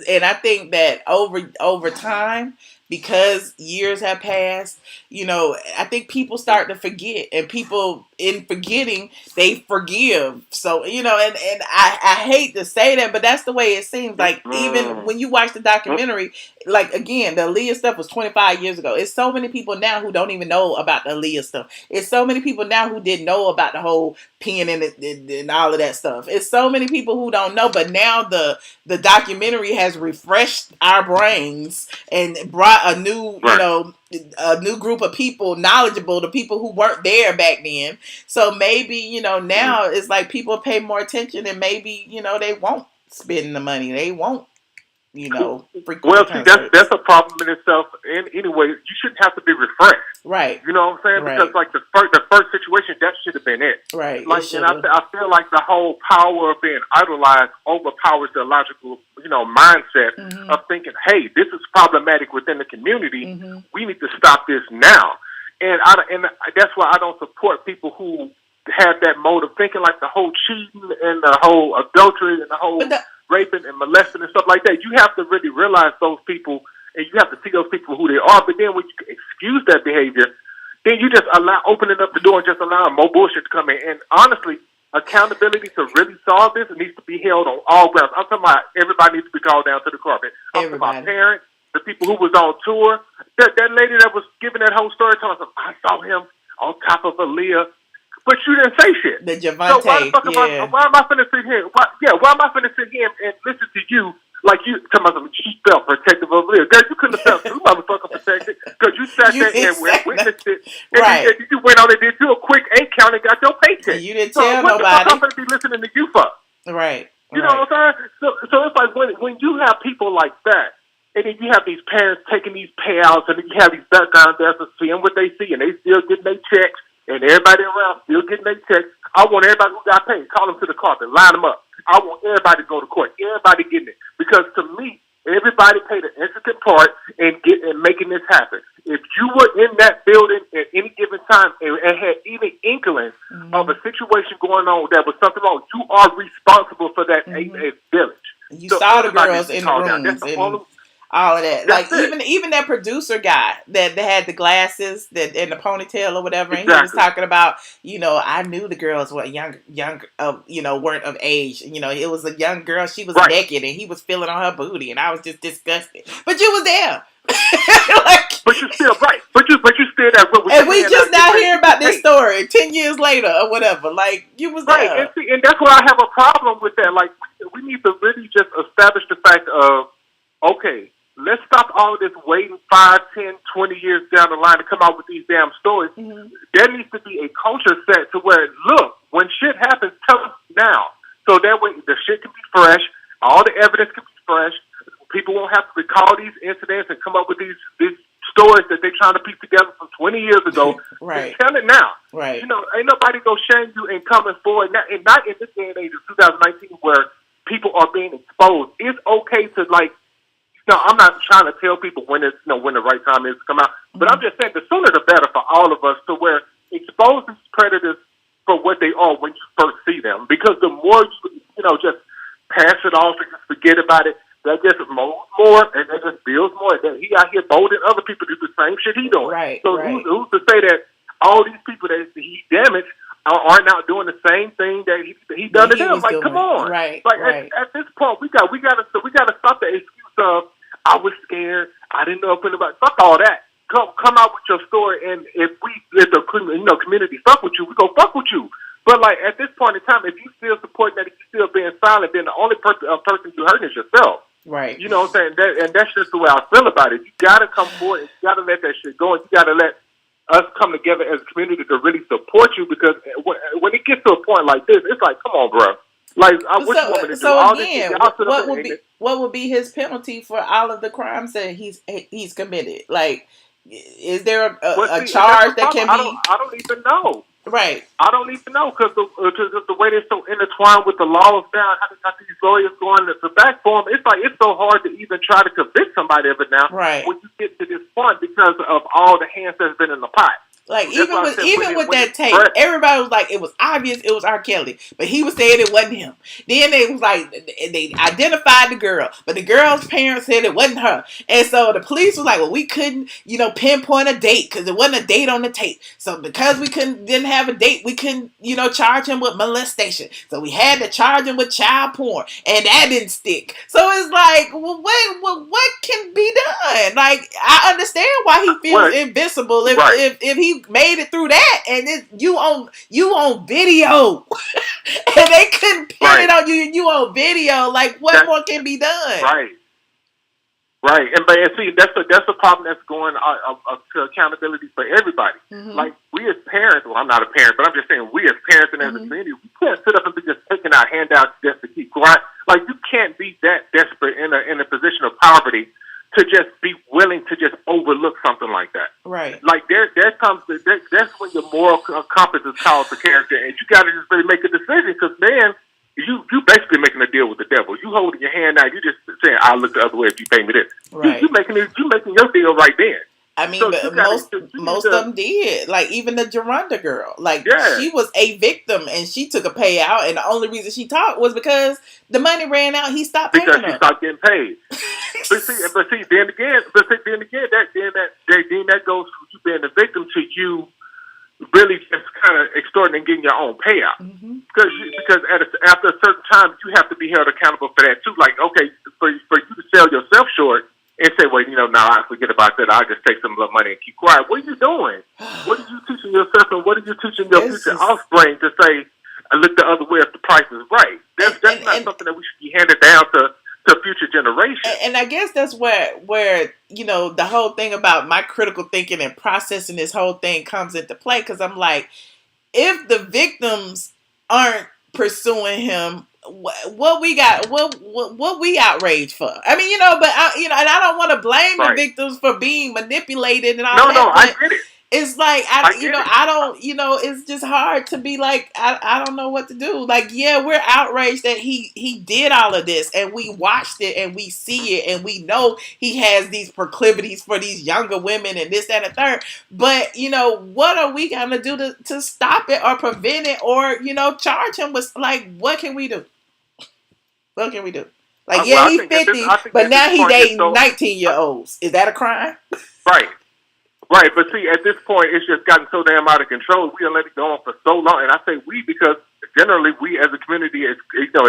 [SPEAKER 1] And I think that over time, because years have passed, I think people start to forget, and people in forgetting, they forgive. So, and I hate to say that, but that's the way it seems. Like, even when you watch the documentary, like, again, the Aaliyah stuff was 25 years ago. It's so many people now who don't even know about the Aaliyah stuff. It's so many people now who didn't know about the whole peeing in it and all of that stuff. It's so many people who don't know, but now the documentary has refreshed our brains and brought a new, a new group of people knowledgeable to people who weren't there back then. So maybe, now it's like people pay more attention, and maybe, they won't spend the money. They won't, frequent
[SPEAKER 6] well, see, that's a problem in itself. And anyway, you shouldn't have to be refreshed.
[SPEAKER 1] Right.
[SPEAKER 6] You know what I'm saying?
[SPEAKER 1] Right.
[SPEAKER 6] Because like the first situation, that should have been it.
[SPEAKER 1] Right.
[SPEAKER 6] Like, and I feel like the whole power of being idolized overpowers the logical, mindset of thinking, hey, this is problematic within the community. We need to stop this now. And that's why I don't support people who have that mode of thinking, like the whole cheating and the whole adultery and the whole raping and molesting and stuff like that. You have to really realize those people, and you have to see those people who they are. But then when you excuse that behavior, then you just opening up the door and just allowing more bullshit to come in. And honestly, accountability to really solve this, it needs to be held on all grounds. I'm talking about everybody needs to be called down to the carpet. I'm talking about parents, the people who was on tour, that lady that was giving that whole story, telling us, I saw him on top of Aaliyah, but you didn't say shit.
[SPEAKER 1] The Javante,
[SPEAKER 6] so why am I finna sit here? Why am I finna sit here and listen to you like you talking about you felt protective of Aaliyah? Girl, you couldn't have felt too motherfucking protected because you sat there and witnessed it. And you went on and did you a quick 8 count and got your paycheck.
[SPEAKER 1] You didn't tell nobody.
[SPEAKER 6] What the fuck I'm gonna be listening to you for?
[SPEAKER 1] Right.
[SPEAKER 6] You know what I'm saying? So it's like when you have people like that, and then you have these parents taking these payouts, and then you have these background dancers seeing what they see, and they still getting their checks, and everybody around still getting their checks. I want everybody who got paid, call them to the carpet, line them up. I want everybody to go to court, everybody getting it. Because to me, everybody played an intricate part in making this happen. If you were in that building at any given time and had any inkling of a situation going on that was something wrong, you are responsible for that village.
[SPEAKER 1] You saw the girls in the rooms. All of that. That's like even that producer guy that had the glasses and the ponytail or whatever, and he was talking about, I knew the girls were young, weren't of age. It was a young girl, she was naked and he was feeling on her booty, and I was just disgusted. But you was there.
[SPEAKER 6] But you're still right. But you still there.
[SPEAKER 1] And we just now hear about this story 10 years later or whatever. Like, you was there.
[SPEAKER 6] Right. And that's why I have a problem with that. Like, we need to really just establish the fact of, okay, let's stop all of this waiting 5, 10, 20 years down the line to come out with these damn stories. There needs to be a culture set to where, look, when shit happens, tell us now. So that way the shit can be fresh, all the evidence can be fresh, people won't have to recall these incidents and come up with these stories that they're trying to piece together from 20 years ago.
[SPEAKER 1] Right.
[SPEAKER 6] Tell it now.
[SPEAKER 1] Right.
[SPEAKER 6] Ain't nobody gonna shame you in coming forward, and not in this day and age of 2019 where people are being exposed. It's okay to, like, no, I'm not trying to tell people when it's when the right time is to come out, but I'm just saying the sooner the better for all of us to where expose these predators for what they are when you first see them. Because the more you just pass it off and just forget about it, that just molds more and that just builds more. And then he out here bolding other people to do the same shit he doing.
[SPEAKER 1] Right.
[SPEAKER 6] So who's to say that all these people that he damaged are now doing the same thing that he done to them? Like, come on.
[SPEAKER 1] Right.
[SPEAKER 6] Like at this point, we gotta stop the excuse of I was scared. I didn't know about. Fuck all that. Come out with your story, and if the community fuck with you, we go fuck with you. But like at this point in time, if you still supporting that, if you still being silent, then the only person you hurting is yourself.
[SPEAKER 1] Right.
[SPEAKER 6] You know what I'm saying? And that's just the way I feel about it. You gotta come forward. And you gotta let that shit go. And you gotta let us come together as a community to really support you. Because when it gets to a point like this, it's like, come on, bro. Like, what you want me to do?
[SPEAKER 1] So again, what would be his penalty for all of the crimes that he's committed? Like, is there a charge that can be?
[SPEAKER 6] I don't even know.
[SPEAKER 1] Right.
[SPEAKER 6] I don't even know because the way they're so intertwined with the laws now, how they got these lawyers going to back for them, it's like it's so hard to even try to convict somebody of it now.
[SPEAKER 1] Right.
[SPEAKER 6] When you get to this point because of all the hands that's been in the pot.
[SPEAKER 1] Like
[SPEAKER 6] That's why I said
[SPEAKER 1] even with
[SPEAKER 6] when
[SPEAKER 1] that
[SPEAKER 6] it's
[SPEAKER 1] tape,
[SPEAKER 6] fresh.
[SPEAKER 1] everybody was like, it was obvious it was R. Kelly, but he was saying it wasn't him. Then they was like, they identified the girl, but the girl's parents said it wasn't her, and so the police was like, well, we couldn't, pinpoint a date because there wasn't a date on the tape. So because we didn't have a date, we couldn't, charge him with molestation. So we had to charge him with child porn, and that didn't stick. So it's like, well, what can be done? Like, I understand why he feels invincible if he made it through that, and you on video, and they couldn't pin it on you. You on video. Like, what more can be done?
[SPEAKER 6] Right, and see, that's the problem that's going to accountability for everybody.
[SPEAKER 1] Mm-hmm.
[SPEAKER 6] Like, we as parents, well, I'm not a parent, but I'm just saying, we as parents and as a community, we can't sit up and be just taking out handouts just to keep going. Like, you can't be that desperate in a position of poverty to just be willing to just overlook something like that.
[SPEAKER 1] Right.
[SPEAKER 6] Like, that's when your moral compass is called to character, and you got to just really make a decision, because, man, you basically making a deal with the devil. You holding your hand out, you just saying, I'll look the other way if you pay me this.
[SPEAKER 1] Right.
[SPEAKER 6] You making your deal right then.
[SPEAKER 1] I mean,
[SPEAKER 6] so
[SPEAKER 1] but most of them did. Like, even the Geronda girl. Like, she was a victim, and she took a payout, and the only reason she talked was because the money ran out, he stopped paying her.
[SPEAKER 6] Because she stopped getting paid. but see, then again, that goes from you being the victim to you really just kind of extorting and getting your own payout.
[SPEAKER 1] Mm-hmm.
[SPEAKER 6] Because after a certain time, you have to be held accountable for that too. Like, okay, for you to sell yourself short and say, well, now I forget about that. I'll just take some of the money and keep quiet. What are you doing? What are you teaching yourself, and what are you teaching your future offspring to say, look the other way if the price is right? That's not something that we should be handed down to future generations.
[SPEAKER 1] And I guess that's where the whole thing about my critical thinking and processing this whole thing comes into play, because I'm like, if the victims aren't pursuing him, what we got, what we outraged for? I mean, but and I don't want to blame the victims for being manipulated and all that.
[SPEAKER 6] No, I get it.
[SPEAKER 1] It's like, it's just hard to be like, I don't know what to do. Like, yeah, we're outraged that he did all of this, and we watched it, and we see it, and we know he has these proclivities for these younger women and this, that, and the third. But, what are we going to do to stop it or prevent it or, charge him with, like, what can we do? What can we do? Like, he's 50, but now he's dating 19-year-olds. Is that a crime?
[SPEAKER 6] Right, but see, at this point, it's just gotten so damn out of control. We have let it go on for so long, and I say we because generally we as a community, is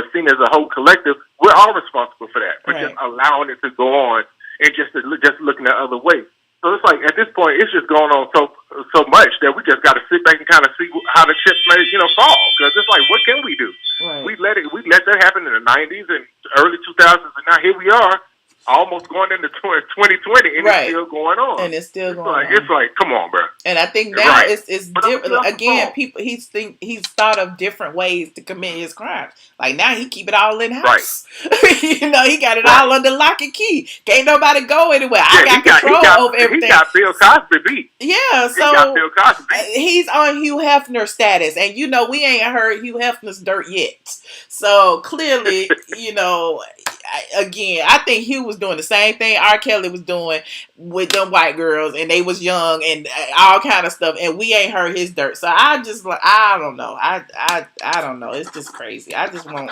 [SPEAKER 6] seen as a whole collective. We're all responsible for that, for just allowing it to go on and just looking the other way. So it's like at this point, it's just going on so much that we just got to sit back and kind of see how the chips may fall. Because it's like, what can we do?
[SPEAKER 1] Right.
[SPEAKER 6] We let that happen in the 90s and early 2000s, and now here we are. Almost going into 2020, and it's still going on.
[SPEAKER 1] And it's still going on.
[SPEAKER 6] It's like, come on, bro.
[SPEAKER 1] And I think now it's different. Again, people he's thought of different ways to commit his crimes. Like now he keep it all in house. Right. He got it all under lock and key. Can't nobody go anywhere. I got control over everything.
[SPEAKER 6] He got Bill Cosby beat.
[SPEAKER 1] Yeah, so
[SPEAKER 6] he got Bill Cosby beat.
[SPEAKER 1] He's on Hugh Hefner status, and we ain't heard Hugh Hefner's dirt yet. So clearly, I think Hugh was doing the same thing R. Kelly was doing with them white girls, and they was young and all kind of stuff, and we ain't heard his dirt. So I don't know. I don't know. It's just crazy. I just want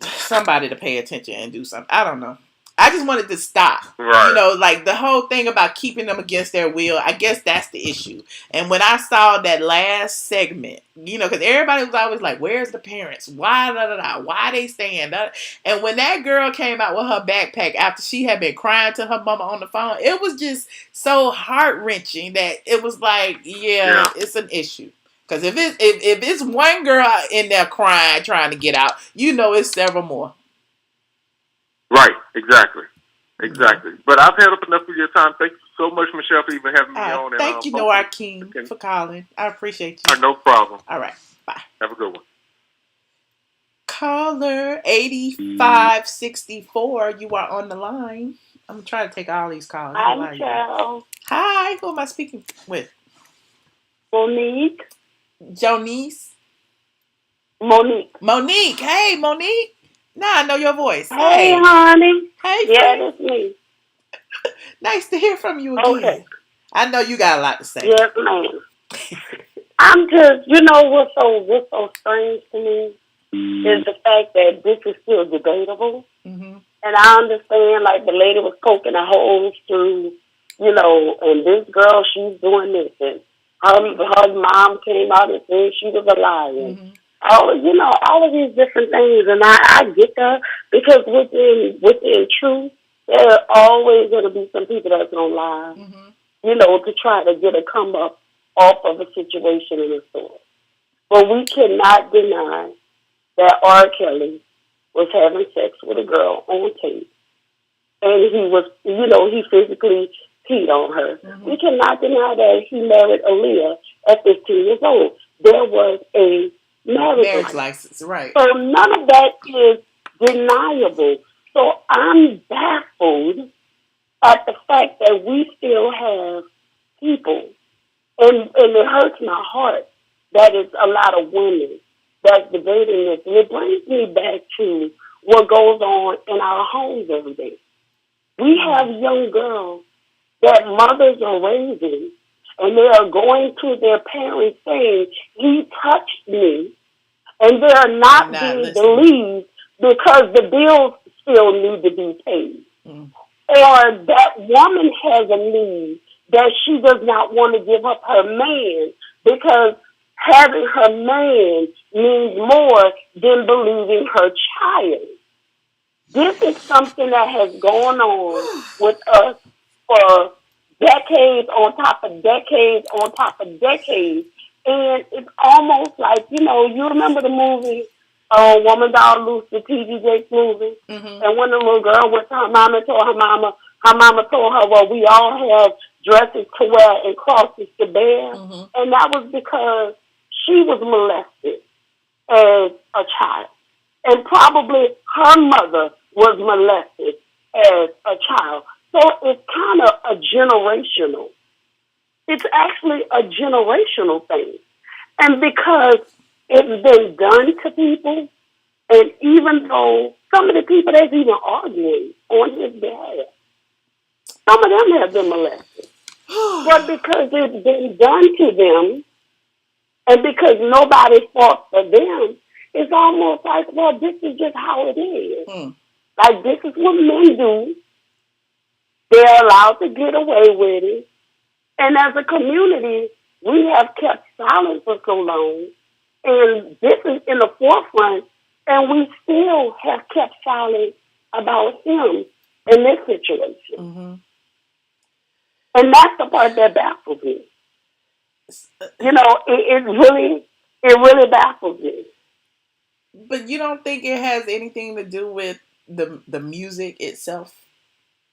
[SPEAKER 1] somebody to pay attention and do something. I don't know. I just wanted to stop.
[SPEAKER 6] Right.
[SPEAKER 1] Like the whole thing about keeping them against their will, I guess that's the issue. And when I saw that last segment, because everybody was always like, where's the parents? Why, why they staying? And when that girl came out with her backpack after she had been crying to her mama on the phone, it was just so heart-wrenching that it was like, it's an issue. Because if it's one girl in there crying, trying to get out, it's several more.
[SPEAKER 6] Right, exactly. But I've had up enough of your time. Thank you so much, Michelle, for even having me on.
[SPEAKER 1] Thank you, Noah King, for calling. I appreciate you.
[SPEAKER 6] No problem.
[SPEAKER 1] All right, bye.
[SPEAKER 6] Have a good one.
[SPEAKER 1] Caller 8564, you are on the line. I'm trying to take all these calls.
[SPEAKER 4] Hi, Michelle.
[SPEAKER 1] Hi, who am I speaking with?
[SPEAKER 4] Monique.
[SPEAKER 1] Jonice?
[SPEAKER 4] Monique.
[SPEAKER 1] Hey, Monique. Now I know your voice.
[SPEAKER 4] Hey, honey.
[SPEAKER 1] Hey,
[SPEAKER 4] yeah, that's me.
[SPEAKER 1] Nice to hear from you again.
[SPEAKER 4] Okay.
[SPEAKER 1] I know you got a lot to say.
[SPEAKER 3] Yes, ma'am. I'm just, you know, what's so strange to me is the fact that this is still debatable.
[SPEAKER 1] Mm-hmm.
[SPEAKER 3] And I understand, like, the lady was poking a holes through, you know, and this girl, she's doing this, and her mom came out and said she was a liar.
[SPEAKER 1] Mm-hmm.
[SPEAKER 3] All of these different things, and I get that, because within truth, there are always going to be some people that's going to lie,
[SPEAKER 1] Mm-hmm.
[SPEAKER 3] you know, to try to get a come up off of a situation in a store. But we cannot deny that R. Kelly was having sex with a girl on tape, and he physically peed on her.
[SPEAKER 1] Mm-hmm.
[SPEAKER 3] We cannot deny that he married Aaliyah at 15 years old. There was a marriage
[SPEAKER 1] license, right?
[SPEAKER 3] So none of that is deniable. So I'm baffled at the fact that we still have people, and it hurts my heart that it's a lot of women that's debating this. And it brings me back to what goes on in our homes every day. We have young girls that mothers are raising, and they are going to their parents saying, he touched me, and they are not being believed because the bills still need to be paid.
[SPEAKER 1] Mm.
[SPEAKER 3] Or that woman has a need that she does not want to give up her man because having her man means more than believing her child. This is something that has gone on with us for decades on top of decades on top of decades. And it's almost like, you remember the movie, Woman Doll Loose, the T.D. Jakes movie?
[SPEAKER 1] Mm-hmm.
[SPEAKER 3] And when the little girl went to her mama and told her mama told her, well, we all have dresses to wear and crosses to bear.
[SPEAKER 1] Mm-hmm.
[SPEAKER 3] And that was because she was molested as a child. And probably her mother was molested as a child. So it's kind of a generational. It's actually a generational thing. And because it's been done to people, and even though some of the people that's even arguing on his behalf, some of them have been molested. But because it's been done to them, and because nobody fought for them, it's almost like, well, this is just how it is.
[SPEAKER 1] Mm.
[SPEAKER 3] Like, this is what men do. They're allowed to get away with it. And as a community, we have kept silent for so long. And this is in the forefront. And we still have kept silent about him in this situation.
[SPEAKER 1] Mm-hmm.
[SPEAKER 3] And that's the part that baffles me. It really baffles me.
[SPEAKER 1] But you don't think it has anything to do with the music itself?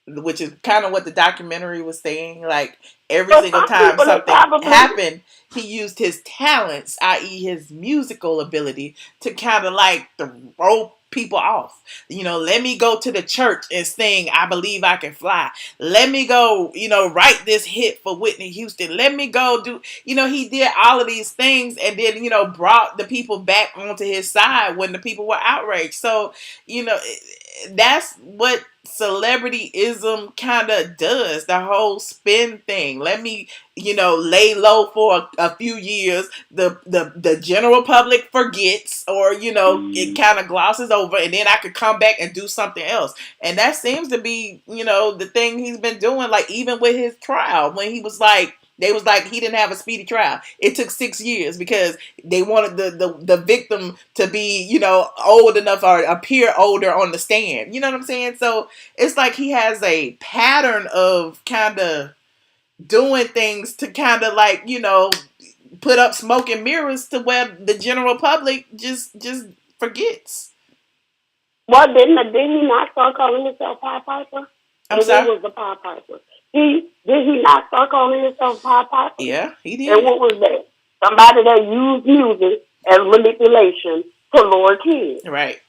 [SPEAKER 1] Which is kind of what the documentary was saying. Like, every single time something happened, he used his talents, i.e. his musical ability, to kind of like throw people off. Let me go to the church and sing I Believe I Can Fly. Let me go, write this hit for Whitney Houston. Let me go do, he did all of these things and then, brought the people back onto his side when the people were outraged. So, that's what celebrityism kind of does, the whole spin thing. Let me, lay low for a few years. The general public forgets, or, it kind of glosses over, and then I could come back and do something else. And that seems to be, the thing he's been doing, like even with his trial, when he was like, they was like, he didn't have a speedy trial. It took 6 years because they wanted the victim to be, old enough or appear older on the stand. You know what I'm saying? So it's like he has a pattern of kind of doing things to kind of like, put up smoke and mirrors to where the general public just forgets.
[SPEAKER 3] Well, didn't he not start calling himself Pied Piper?
[SPEAKER 1] I'm sorry?
[SPEAKER 3] What was the Pied Piper? Did he not start calling himself Pied Piper?
[SPEAKER 1] Yeah, he did.
[SPEAKER 3] And what was that? Somebody that used music as manipulation to lure kids.
[SPEAKER 1] Right.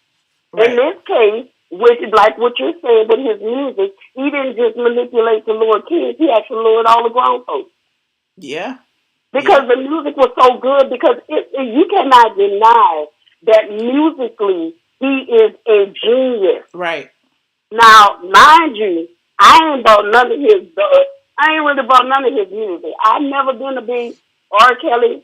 [SPEAKER 3] In this case, which is like what you're saying with his music, he didn't just manipulate to lure kids, he actually lured all the grown folks.
[SPEAKER 1] Yeah.
[SPEAKER 3] Because the music was so good, because you cannot deny that musically he is a genius.
[SPEAKER 1] Right.
[SPEAKER 3] Now, mind you, I ain't bought none of his I ain't really bought none of his music. I've never been a big R. Kelly,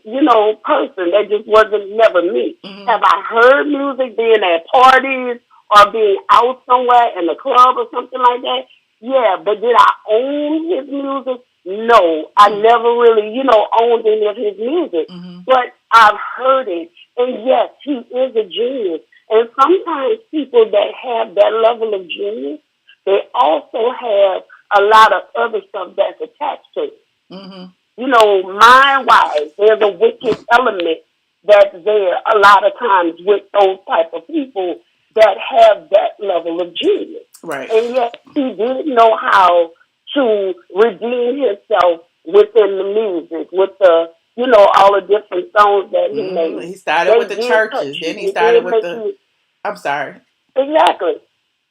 [SPEAKER 3] person. That just wasn't never me.
[SPEAKER 1] Mm-hmm.
[SPEAKER 3] Have I heard music being at parties or being out somewhere in the club or something like that? Yeah, but did I own his music? No, I never really, owned any of his music.
[SPEAKER 1] Mm-hmm.
[SPEAKER 3] But I've heard it. And yes, he is a genius. And sometimes people that have that level of genius, they also have a lot of other stuff that's attached to it.
[SPEAKER 1] Mm-hmm.
[SPEAKER 3] Mind-wise, there's a wicked element that's there a lot of times with those type of people that have that level of genius.
[SPEAKER 1] Right.
[SPEAKER 3] And yet he did know how to redeem himself within the music, with the, all the different songs that he made.
[SPEAKER 1] He started with the churches. Then he started with the... I'm sorry.
[SPEAKER 3] Exactly.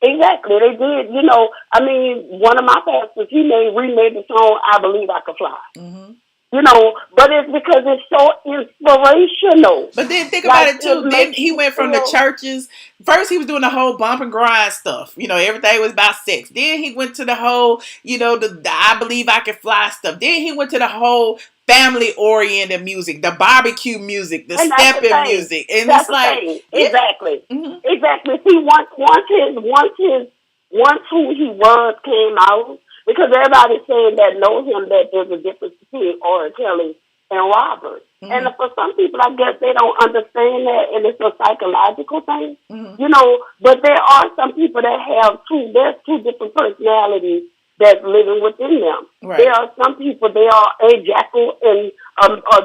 [SPEAKER 3] They did. One of my pastors, he remade the song "I Believe I Could Fly."
[SPEAKER 1] Mm-hmm.
[SPEAKER 3] But it's because it's so inspirational.
[SPEAKER 1] But then think about it too. Then he went from the churches. First, he was doing the whole bump and grind stuff. Everything was about sex. Then he went to the whole, the "I Believe I Can Fly" stuff. Then he went to the whole family-oriented music, the barbecue music, the stepping music, and
[SPEAKER 3] that's
[SPEAKER 1] it's like
[SPEAKER 3] exactly,
[SPEAKER 1] mm-hmm.
[SPEAKER 3] exactly. See, once who he was came out, because everybody's saying that know him that there's a difference between R. Kelly and Robert.
[SPEAKER 1] Mm-hmm.
[SPEAKER 3] And for some people, I guess they don't understand that, and it's a psychological thing,
[SPEAKER 1] mm-hmm.
[SPEAKER 3] But there are some people that have there's two different personalities that's living within them.
[SPEAKER 1] Right.
[SPEAKER 3] There are some people, they are a Jekyll and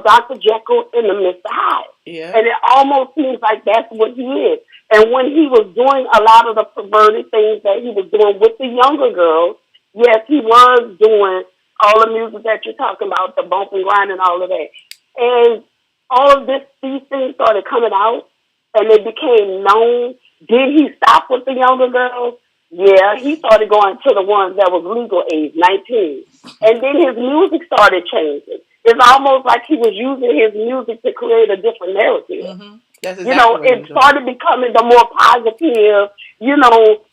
[SPEAKER 3] Dr. Jekyll and the Mr. Hyde.
[SPEAKER 1] Yeah.
[SPEAKER 3] And it almost seems like that's what he is. And when he was doing a lot of the perverted things that he was doing with the younger girls, yes, he was doing all the music that you're talking about, the bump and grind and all of that. And all of these things started coming out, and they became known. Did he stop with the younger girls? Yeah, he started going to the ones that was legal age, 19. And then his music started changing. It's almost like he was using his music to create a different narrative.
[SPEAKER 1] Mm-hmm. That's exactly
[SPEAKER 3] it started becoming the more positive,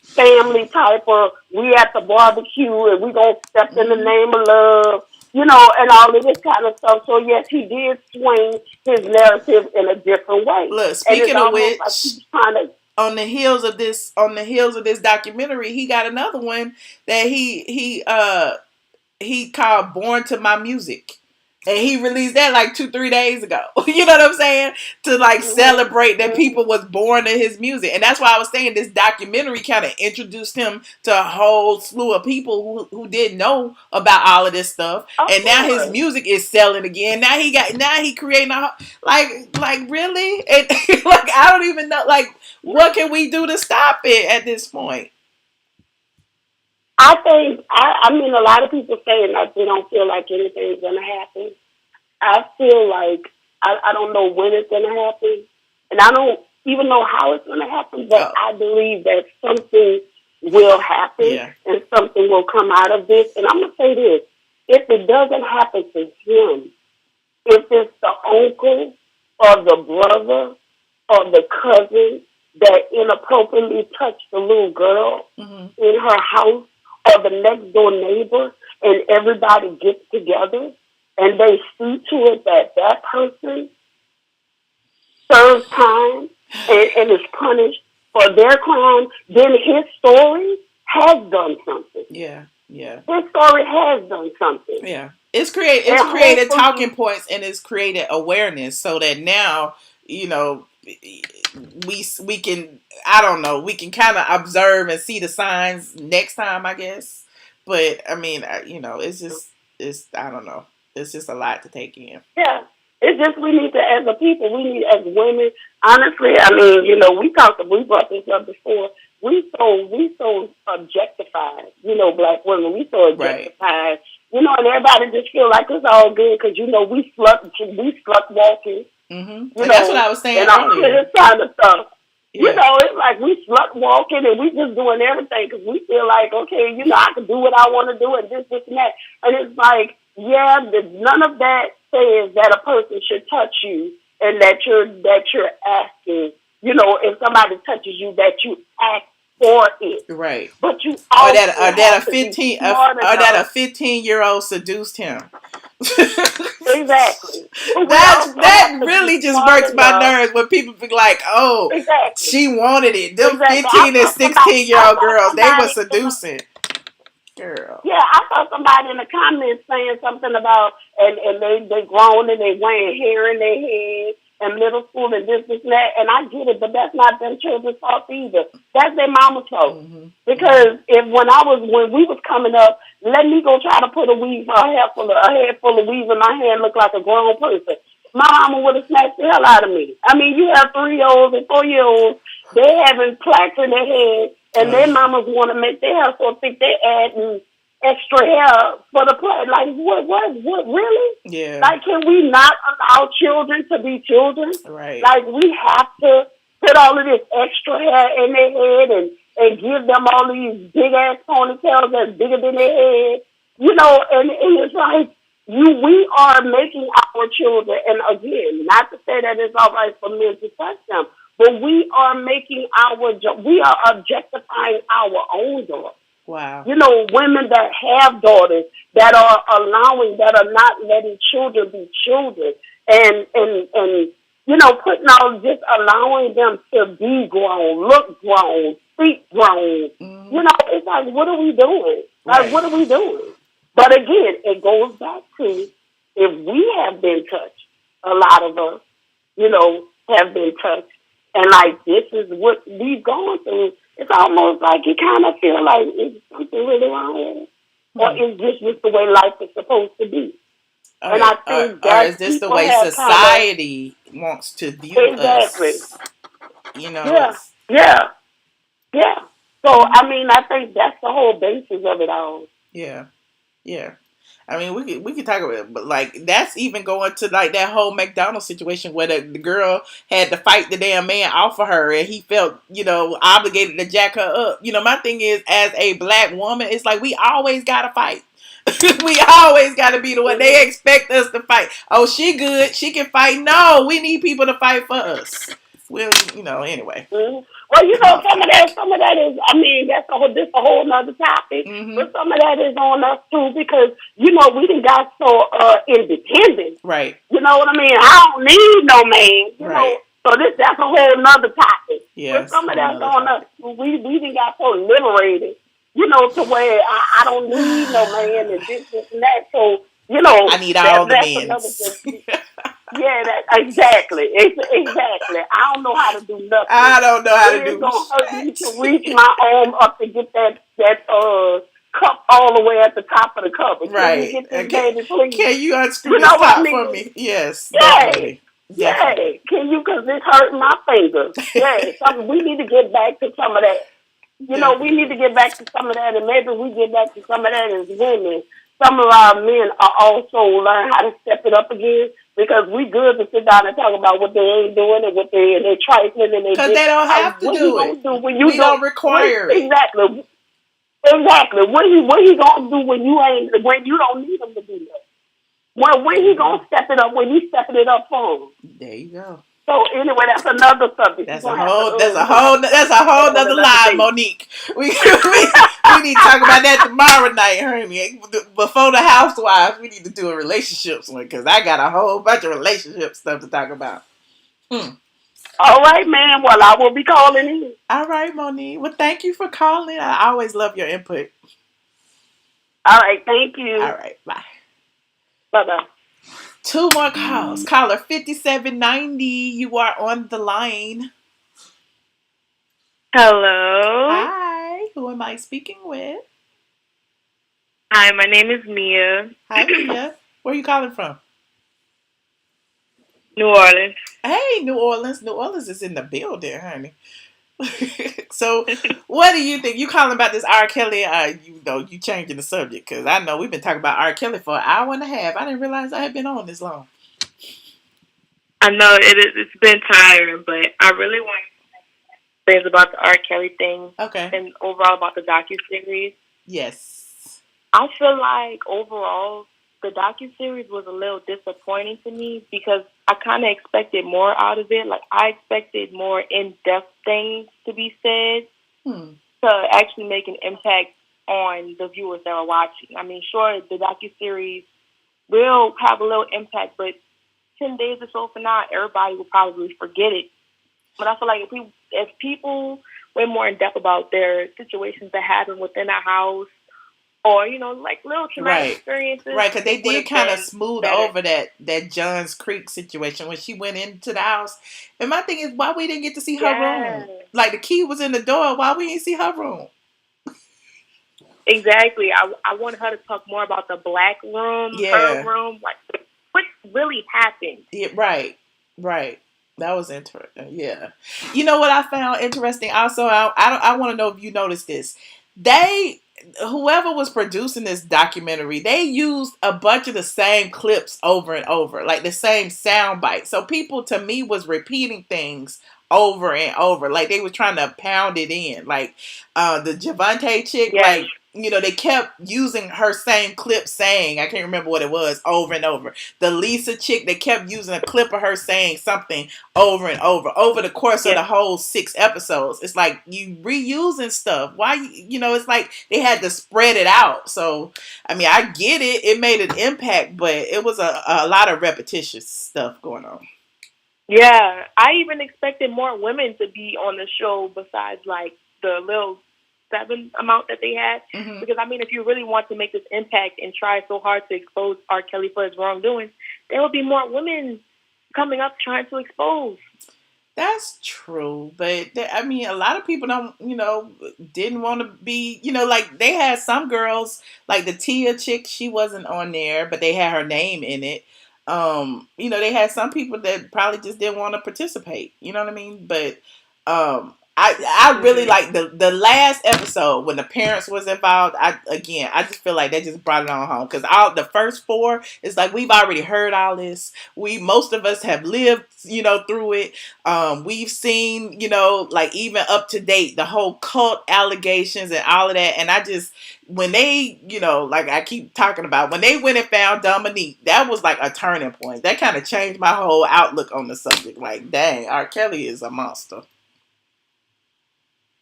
[SPEAKER 3] family type of, we at the barbecue and we gonna step in the name of love, and all of this kind of stuff. So yes, he did swing his narrative in a different way.
[SPEAKER 1] Look, speaking of which,
[SPEAKER 3] like
[SPEAKER 1] on the heels of this documentary, he got another one that he called "Born to My Music." And he released that like 2-3 days ago. You know what I'm saying? To celebrate that people was born to his music. And that's why I was saying this documentary kind of introduced him to a whole slew of people who didn't know about all of this stuff. And now his music is selling again. Now he creating really? And I don't even know, what can we do to stop it at this point?
[SPEAKER 3] I think, a lot of people saying that they don't feel like anything's going to happen. I feel like I don't know when it's going to happen, and I don't even know how it's going to happen, but I believe that something will happen and something will come out of this. And I'm going to say this, if it doesn't happen to him, if it's the uncle or the brother or the cousin that inappropriately touched the little girl in her house, or the next door neighbor, and everybody gets together and they see to it that that person serves time and is punished for their crime, then his story has done something.
[SPEAKER 1] Yeah.
[SPEAKER 3] His story has done something.
[SPEAKER 1] Yeah. It's created talking points, and it's created awareness so that now, we can, I don't know, we can kind of observe and see the signs next time, I guess. But it's I don't know. It's just a lot to take in.
[SPEAKER 3] Yeah. It's just, we need to, as a people, we need, as women, honestly, we brought this up before. We so objectified, Black women. We so objectified,
[SPEAKER 1] right.
[SPEAKER 3] And everybody just feel like it's all good because, we slut walking.
[SPEAKER 1] Mm-hmm. And that's what I was saying
[SPEAKER 3] and
[SPEAKER 1] earlier.
[SPEAKER 3] This kind of stuff.
[SPEAKER 1] Yeah.
[SPEAKER 3] It's like we slut walking and we just doing everything because we feel like, okay, I can do what I want to do and this, and that. And it's like, none of that says that a person should touch you and that you're asking, if somebody touches you, that you ask for it.
[SPEAKER 1] Right.
[SPEAKER 3] But you
[SPEAKER 1] Or
[SPEAKER 3] also
[SPEAKER 1] that
[SPEAKER 3] have to be smart enough.
[SPEAKER 1] a 15-year-old seduced him.
[SPEAKER 3] Exactly. But we also
[SPEAKER 1] That
[SPEAKER 3] have to
[SPEAKER 1] really
[SPEAKER 3] be
[SPEAKER 1] just
[SPEAKER 3] smart
[SPEAKER 1] breaks my
[SPEAKER 3] enough.
[SPEAKER 1] nerves when people be like, "Oh,
[SPEAKER 3] Exactly.
[SPEAKER 1] she wanted it." Them
[SPEAKER 3] Exactly.
[SPEAKER 1] 15 and 16-year-old
[SPEAKER 3] I saw
[SPEAKER 1] girls, they were
[SPEAKER 3] somebody
[SPEAKER 1] seducing. Girl.
[SPEAKER 3] Yeah, I saw somebody in the comments saying something about and they grown and they wearing hair in their head and middle school and this and that, and I get it, but that's not them children's fault either. That's their mama's fault.
[SPEAKER 1] Mm-hmm.
[SPEAKER 3] Because when we was coming up, let me go try to put a head full of weave in my hand, look like a grown person. My mama would have snatched the hell out of me. I mean, you have 3-year-olds and 4-year-olds, they having plaques in their head, and their mamas want to make their hair so thick they adding extra hair for the play. Like, what, really?
[SPEAKER 1] Yeah.
[SPEAKER 3] Like, can we not allow children to be children?
[SPEAKER 1] Right.
[SPEAKER 3] Like, we have to put all of this extra hair in their head and give them all these big-ass ponytails that's bigger than their head. You know, and it's like, we are making our children, and again, not to say that it's all right for men to touch them, but we are objectifying our own daughters.
[SPEAKER 1] Wow.
[SPEAKER 3] You know, women that have daughters that are not letting children be children and you know, just allowing them to be grown, look grown, speak grown.
[SPEAKER 1] Mm-hmm.
[SPEAKER 3] You know, it's like, what are we doing?
[SPEAKER 1] Right.
[SPEAKER 3] Like, what are we doing? But again, it goes back to if we have been touched, a lot of us, you know, have been touched. And like, this is what we've gone through. It's almost like you kind of feel like, is something really wrong with it? Or is this just the way life is supposed to be?
[SPEAKER 1] Or,
[SPEAKER 3] and I think
[SPEAKER 1] or is this the way society wants to view us? You know?
[SPEAKER 3] Yeah. So, I mean, I think that's the whole basis of it all.
[SPEAKER 1] Yeah. I mean, we could talk about it, but like that's even going to like that whole McDonald's situation where the girl had to fight the damn man off of her, and he felt, you know, obligated to jack her up. You know, my thing is, as a black woman, it's like we always gotta fight. We always gotta be the one. They expect us to fight. Oh, she good. She can fight. No, we need people to fight for us. Well, you know, anyway.
[SPEAKER 3] Mm-hmm. Well, you know, some of that is, I mean, this a whole nother topic. Mm-hmm. But some of that is on us too, because, you know, we done got so independent.
[SPEAKER 1] Right.
[SPEAKER 3] You know what I mean? I don't need no man. You know, so that's a whole nother topic.
[SPEAKER 1] Yes,
[SPEAKER 3] but some of that's on us. We done got so liberated, you know, to where I don't need no man and this and that. So, you know,
[SPEAKER 1] I need all the men.
[SPEAKER 3] Yeah, exactly. I don't know how to do nothing.
[SPEAKER 1] I don't know how to do
[SPEAKER 3] nothing. It's going to hurt me to reach my arm up to get that cup all the way at the top of the cup.
[SPEAKER 1] Right.
[SPEAKER 3] Can you get this baby, please?
[SPEAKER 1] Can you unscrew this top for me? Yes.
[SPEAKER 3] Definitely. Can you? Because it's hurting my fingers. We need to get back to some of that. You know, we need to get back to some of that, and maybe we get back to some of that as women. Some of our men are also learn how to step it up again, because we good to sit down and talk about what they ain't doing and what they're trifling and
[SPEAKER 1] because they don't have to do it. We don't require it.
[SPEAKER 3] Exactly. What he gonna do when you don't need him to do that? Well, when he gonna step it up when you stepping it up for him?
[SPEAKER 1] There you go.
[SPEAKER 3] So anyway, that's another subject.
[SPEAKER 1] That's a whole nother line, Monique. We need to talk about that tomorrow night, honey. Before the housewives, we need to do a relationships one, because I got a whole bunch of relationship stuff to talk about.
[SPEAKER 3] All right, man. Well, I will be calling in.
[SPEAKER 1] All right, Monique. Well, thank you for calling. I always love your input.
[SPEAKER 3] All right, thank you.
[SPEAKER 1] All right, bye.
[SPEAKER 3] Bye-bye.
[SPEAKER 1] 2 more calls. Caller 5790, you are on the line.
[SPEAKER 7] Hello.
[SPEAKER 1] Hi. Who am I speaking with?
[SPEAKER 7] Hi, my name is Mia.
[SPEAKER 1] Hi, Mia. Where are you calling from?
[SPEAKER 7] New Orleans.
[SPEAKER 1] Hey, New Orleans. New Orleans is in the building, honey. So, what do you think? You calling about this R. Kelly? You changing the subject, because I know we've been talking about R. Kelly for an hour and a half. I didn't realize I had been on this long.
[SPEAKER 7] I know it's been tiring, but I really want to say things about the R. Kelly thing.
[SPEAKER 1] Okay.
[SPEAKER 7] And overall about the docuseries.
[SPEAKER 1] Yes.
[SPEAKER 7] I feel like overall the docuseries was a little disappointing to me, because I kind of expected more out of it. Like, I expected more in-depth things to be said. to actually make an impact on the viewers that are watching. I mean, sure, the docuseries will have a little impact, but 10 days or so from now, everybody will probably forget it. But I feel like if people went more in depth about their situations that happen within a house, or like little traumatic experiences,
[SPEAKER 1] right? Because they did kind of smooth over that Johns Creek situation when she went into the house. And my thing is, why we didn't get to see her room? Like the key was in the door. Why we didn't see her room?
[SPEAKER 7] Exactly. I wanted her to talk more about the black room, her room, like what really happened.
[SPEAKER 1] Yeah, right. That was interesting. Yeah. You know what I found interesting? Also, I want to know if you noticed this. Whoever was producing this documentary, they used a bunch of the same clips over and over, like the same sound bites. So people, to me, was repeating things over and over, like they were trying to pound it in. Like the Javante chick, like they kept using her same clip saying, I can't remember what it was, over and over. The Lisa chick, they kept using a clip of her saying something over and over the course of the whole 6 episodes. It's like you reusing stuff. Why, it's like they had to spread it out. So, I mean, I get it. It made an impact, but it was a lot of repetitious stuff going on.
[SPEAKER 7] Yeah, I even expected more women to be on the show besides like the little 7 amount that they had. Mm-hmm. Because I mean, if you really want to make this impact and try so hard to expose R. Kelly for his wrongdoing, there will be more women coming up trying to expose.
[SPEAKER 1] That's true, but I mean, a lot of people don't, didn't want to be, like they had some girls, like the Tia chick, she wasn't on there, but they had her name in it. They had some people that probably just didn't want to participate. You know what I mean? But I really like the last episode when the parents was involved. I just feel like they just brought it on home because the first 4 is like we've already heard all this. Most of us have lived, through it. We've seen, like even up to date the whole cult allegations and all of that. And I just when they, like I keep talking about when they went and found Dominique, that was like a turning point. That kind of changed my whole outlook on the subject. Like, dang, R. Kelly is a monster.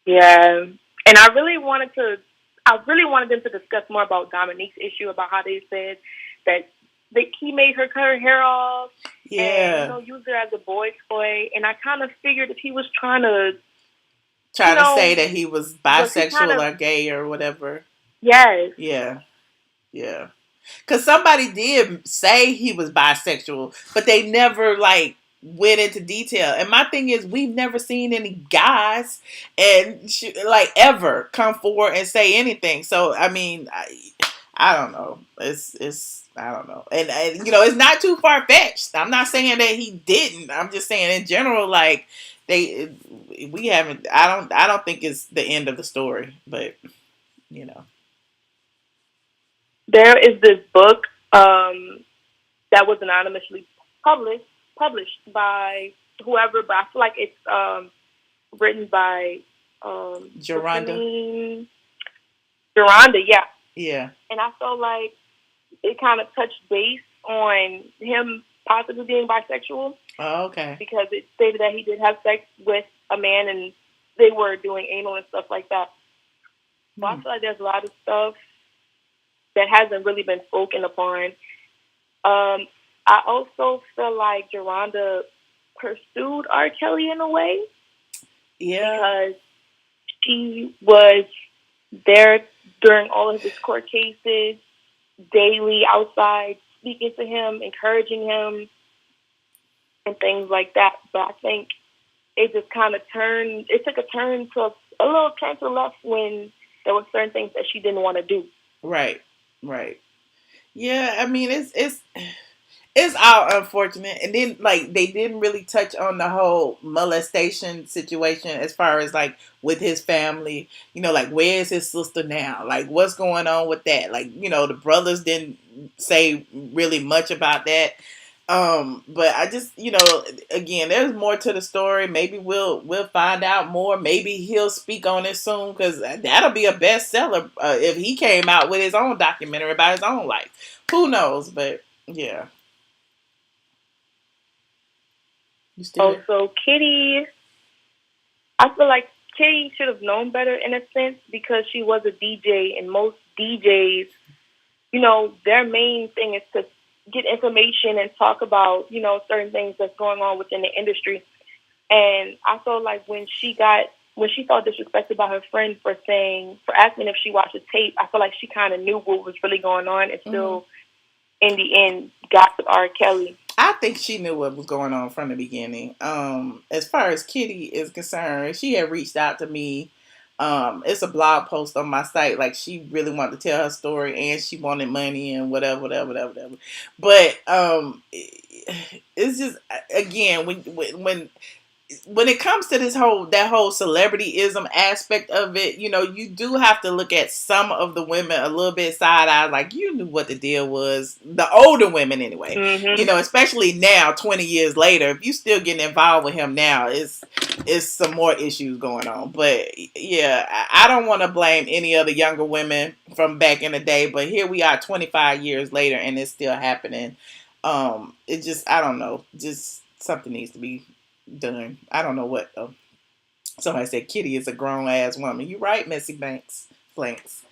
[SPEAKER 7] Yeah, and I really wanted them to discuss more about Dominique's issue, about how they said that he made her cut her hair off, and use her as a boy toy. And I kind of figured if he was trying to
[SPEAKER 1] say that he was bisexual or gay or whatever.
[SPEAKER 7] Yes.
[SPEAKER 1] Yeah. Because somebody did say he was bisexual, but they never went into detail. And my thing is, we've never seen any guys ever come forward and say anything. So I mean, I don't know. It's I don't know. And it's not too far fetched. I'm not saying that he didn't. I'm just saying in general, we haven't. I don't think it's the end of the story, but
[SPEAKER 7] There is this book that was anonymously published by whoever, but I feel like it's written by
[SPEAKER 1] Geronda.
[SPEAKER 7] Geronda, yeah.
[SPEAKER 1] Yeah.
[SPEAKER 7] And I felt like it kind of touched base on him possibly being bisexual.
[SPEAKER 1] Oh, okay.
[SPEAKER 7] Because it stated that he did have sex with a man and they were doing anal and stuff like that. So I feel like there's a lot of stuff that hasn't really been spoken upon. I also feel like Geronda pursued R. Kelly in a way.
[SPEAKER 1] Yeah.
[SPEAKER 7] Because she was there during all of his court cases, daily outside, speaking to him, encouraging him, and things like that. But I think it just kind of took a little turn to the left when there were certain things that she didn't want to do.
[SPEAKER 1] Right. Yeah, I mean, it's all unfortunate. And then, they didn't really touch on the whole molestation situation as far as, with his family. Where's his sister now? What's going on with that? The brothers didn't say really much about that. But I just, again, there's more to the story. Maybe we'll find out more. Maybe he'll speak on it soon because that'll be a bestseller if he came out with his own documentary about his own life. Who knows? But yeah.
[SPEAKER 7] Also, Kitty. I feel like Katie should have known better in a sense because she was a DJ, and most DJs, their main thing is to get information and talk about, certain things that's going on within the industry. And I felt like when she felt disrespected by her friend for asking if she watched the tape, I feel like she kind of knew what was really going on and still, in the end, got with R. Kelly.
[SPEAKER 1] I think she knew what was going on from the beginning. As far as Kitty is concerned, she had reached out to me. It's a blog post on my site. Like, she really wanted to tell her story and she wanted money and whatever. But it's just, again, when it comes to that whole celebrityism aspect of it, you do have to look at some of the women a little bit side eye, like, you knew what the deal was. The older women, anyway. Especially now, 20 years later, if you still getting involved with him now, it's some more issues going on. But yeah, I don't want to blame any other younger women from back in the day, but here we are 25 years later and it's still happening. It just, I don't know, just something needs to be done. I don't know what though. Somebody said Kitty is a grown ass woman. You right, Missy Banks. Flanks.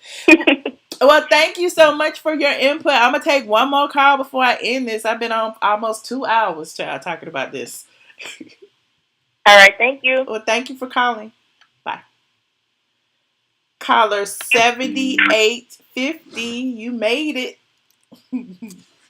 [SPEAKER 1] Well, thank you so much for your input. I'm gonna take one more call before I end this. I've been on almost 2 hours, child, talking about this.
[SPEAKER 7] All right, thank you.
[SPEAKER 1] Well, thank you for calling. Bye. Caller 7850, you made it.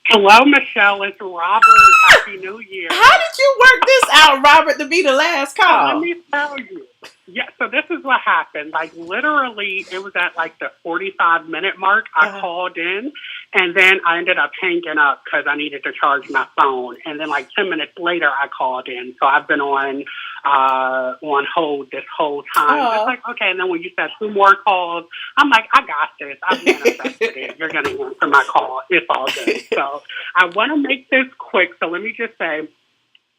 [SPEAKER 8] Hello, Michelle. It's Robert. Happy New Year.
[SPEAKER 1] How did you work this out, Robert, to be the last call?
[SPEAKER 8] Let me tell you. Yeah, so this is what happened. Like, literally, it was at, like, the 45-minute mark. I called in, and then I ended up hanging up because I needed to charge my phone. And then, like, 10 minutes later, I called in. So I've been on hold this whole time. It's like, okay, and then when you said 2 more calls, I'm like, I got this. I've manifested it. You're going to answer my call. It's all good. So I want to make this quick. So let me just say,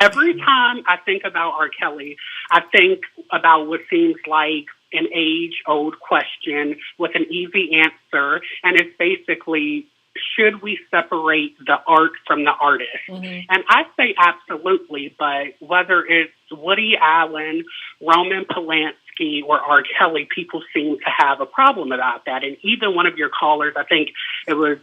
[SPEAKER 8] every time I think about R. Kelly, I think about what seems like an age-old question with an easy answer, and it's basically, should we separate the art from the artist? And I say absolutely, but whether it's Woody Allen, Roman Polanski, or R. Kelly, people seem to have a problem about that. And even one of your callers, I think it was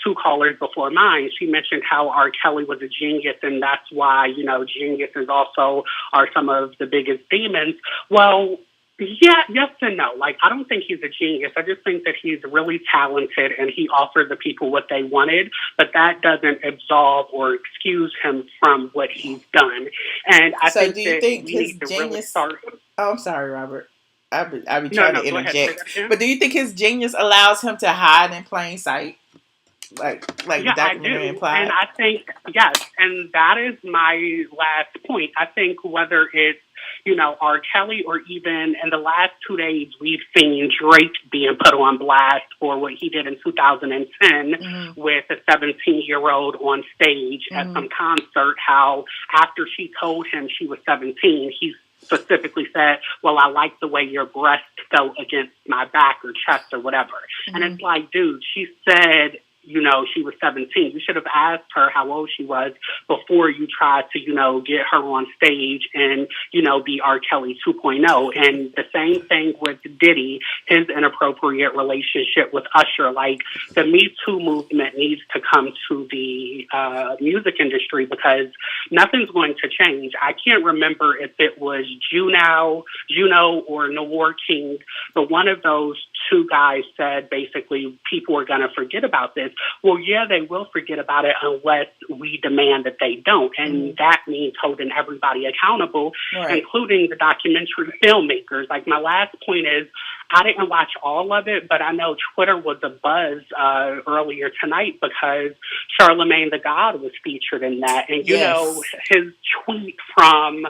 [SPEAKER 8] 2 callers before mine, she mentioned how R. Kelly was a genius, and that's why, geniuses also are some of the biggest demons. Well, yeah, yes and no. Like, I don't think he's a genius. I just think that he's really talented and he offered the people what they wanted, but that doesn't absolve or excuse him from what he's done. And I think
[SPEAKER 1] do you think his genius? Oh, I'm sorry, Robert. I be trying to interject. But do you think his genius allows him to hide in plain sight? Like
[SPEAKER 8] yeah,
[SPEAKER 1] the documentary implied?
[SPEAKER 8] And I think, yes, and that is my last point. I think whether it's, R. Kelly, or even in the last 2 days, we've seen Drake being put on blast for what he did in 2010 with a 17-year-old on stage at some concert, how after she told him she was 17, he specifically said, well, I like the way your breast felt against my back or chest or whatever. And it's like, dude, she said, she was 17. You should have asked her how old she was before you tried to, get her on stage and, be R. Kelly 2.0. And the same thing with Diddy, his inappropriate relationship with Usher. Like, the Me Too movement needs to come to the music industry because nothing's going to change. I can't remember if it was Juno or Noir King, but one of those 2 guys said basically people are going to forget about this. Well, yeah, they will forget about it unless we demand that they don't. And that means holding everybody accountable, including the documentary filmmakers. Like, my last point is, I didn't watch all of it, but I know Twitter was a buzz earlier tonight because Charlemagne the God was featured in that. And, his tweet from...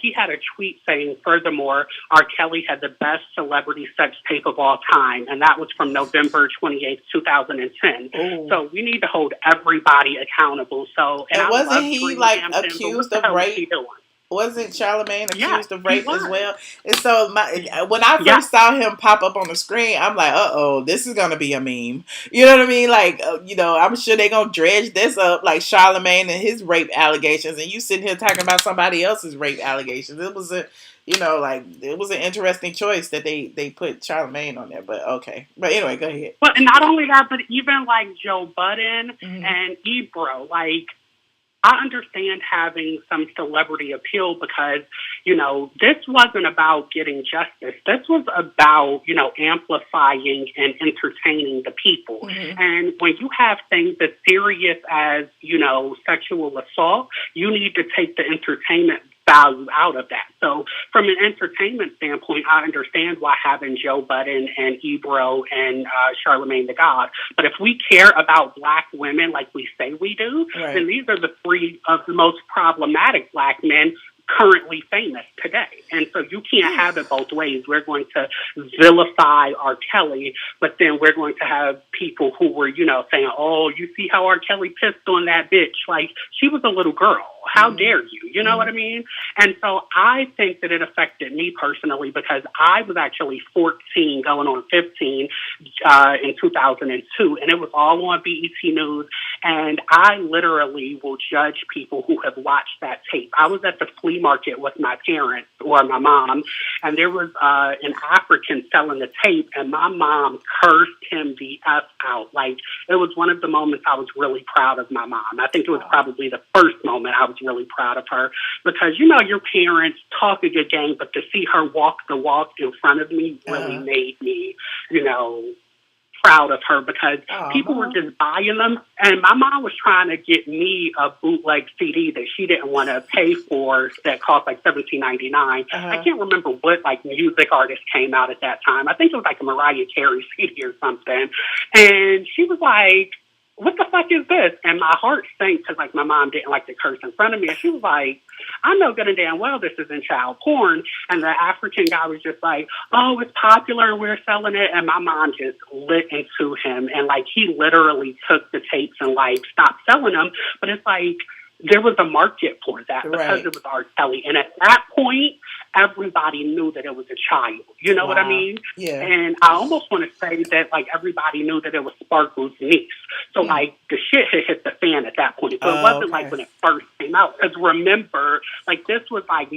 [SPEAKER 8] he had a tweet saying, furthermore, R. Kelly had the best celebrity sex tape of all time, and that was from November 28th, 2010. Ooh. So we need to hold everybody accountable. So, and
[SPEAKER 1] wasn't he, accused of rape? Wasn't Charlemagne accused of
[SPEAKER 8] he
[SPEAKER 1] rape as
[SPEAKER 8] was.
[SPEAKER 1] well? And so when I first saw him pop up on the screen, I'm like, this is gonna be a meme. You know what I mean? Like, I'm sure they're gonna dredge this up, like Charlemagne and his rape allegations, and you sitting here talking about somebody else's rape allegations. It was it was an interesting choice that they put Charlemagne on there. But okay, but anyway, go ahead.
[SPEAKER 8] But not only that, but even like Joe Budden and Ebro, like. I understand having some celebrity appeal because, this wasn't about getting justice. This was about, amplifying and entertaining the people. And when you have things as serious as, sexual assault, you need to take the entertainment value out of that. So from an entertainment standpoint, I understand why having Joe Budden and Ebro and Charlemagne the God. But if we care about Black women like we say we do, then these are the three of the most problematic Black men currently famous today. And so you can't have it both ways. We're going to vilify R. Kelly, but then we're going to have people who were, saying, oh, you see how R. Kelly pissed on that bitch. Like, she was a little girl. How dare you? You know what I mean? And so I think that it affected me personally because I was actually 14 going on 15 in 2002, and it was all on BET News, and I literally will judge people who have watched that tape. I was at the flea market with my parents or my mom, and there was an African selling the tape, and my mom cursed him the F out. Like, it was one of the moments I was really proud of my mom. I think it was probably the first moment I was really proud of her because, your parents talk a good game, but to see her walk the walk in front of me really made me, proud of her because people were just buying them. And my mom was trying to get me a bootleg CD that she didn't want to pay for that cost like $17.99. I can't remember what like music artist came out at that time. I think it was like a Mariah Carey CD or something. And she was like, what the fuck is this? And my heart sank because like my mom didn't like to curse in front of me. And she was like, I know good and damn well this isn't child porn. And the African guy was just like, oh, it's popular and we're selling it. And my mom just lit into him. And like he literally took the tapes and like stopped selling them. But it's like there was a market for that because it was R. Kelly. And at that point, everybody knew that it was a child. You know what I mean?
[SPEAKER 1] Yeah.
[SPEAKER 8] And I almost want to say that like everybody knew that it was Sparkle's niece. So like the shit had hit the fan at that point. So it wasn't like when it first came out. Because remember, like this was like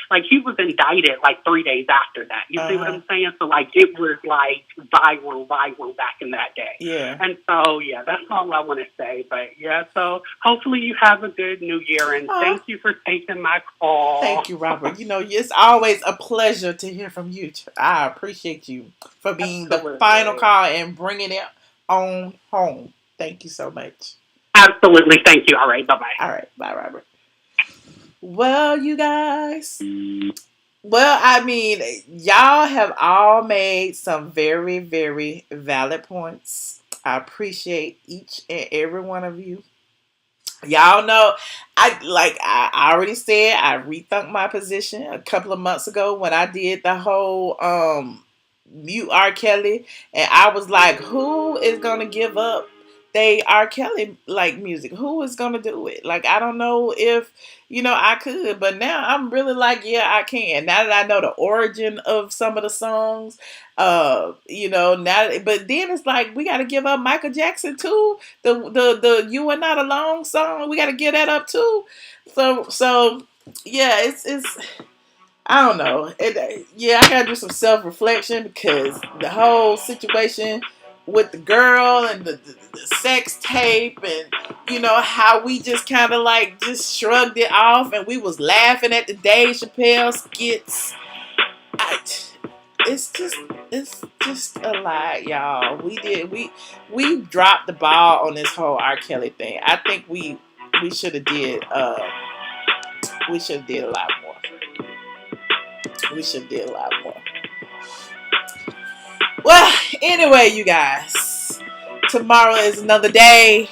[SPEAKER 8] like he was indicted like 3 days after that. You see what I'm saying? So like it was like viral back in that day.
[SPEAKER 1] Yeah.
[SPEAKER 8] And so yeah, that's all I want to say. But yeah, so hopefully you have a good new year and thank you for taking my call.
[SPEAKER 1] Thank you, Robert. It's always a pleasure to hear from you. I appreciate you for being the final call and bringing it on home. Thank you so much.
[SPEAKER 8] Absolutely. Thank you. All right. Bye-bye.
[SPEAKER 1] All right. Bye, Robert. Well, you guys. Well, I mean, y'all have all made some very, very valid points. I appreciate each and every one of you. Y'all know, I already said, I rethunk my position a couple of months ago when I did the whole mute R. Kelly, and I was like, who is gonna give up they R. Kelly like music? Who is gonna do it? Like, I don't know if I could, but now I'm really like, yeah, I can. Now that I know the origin of some of the songs, now, but then it's like we got to give up Michael Jackson too. The "You Are Not Alone" song, we got to give that up too. So yeah, it's I don't know. I gotta do some self-reflection because the whole situation with the girl and the sex tape and how we just kind of like just shrugged it off and we was laughing at the Dave Chappelle skits. It's just a lot, y'all. We dropped the ball on this whole R. Kelly thing. I think we should have did a lot more. We should have did a lot more. Well, anyway, you guys, tomorrow is another day.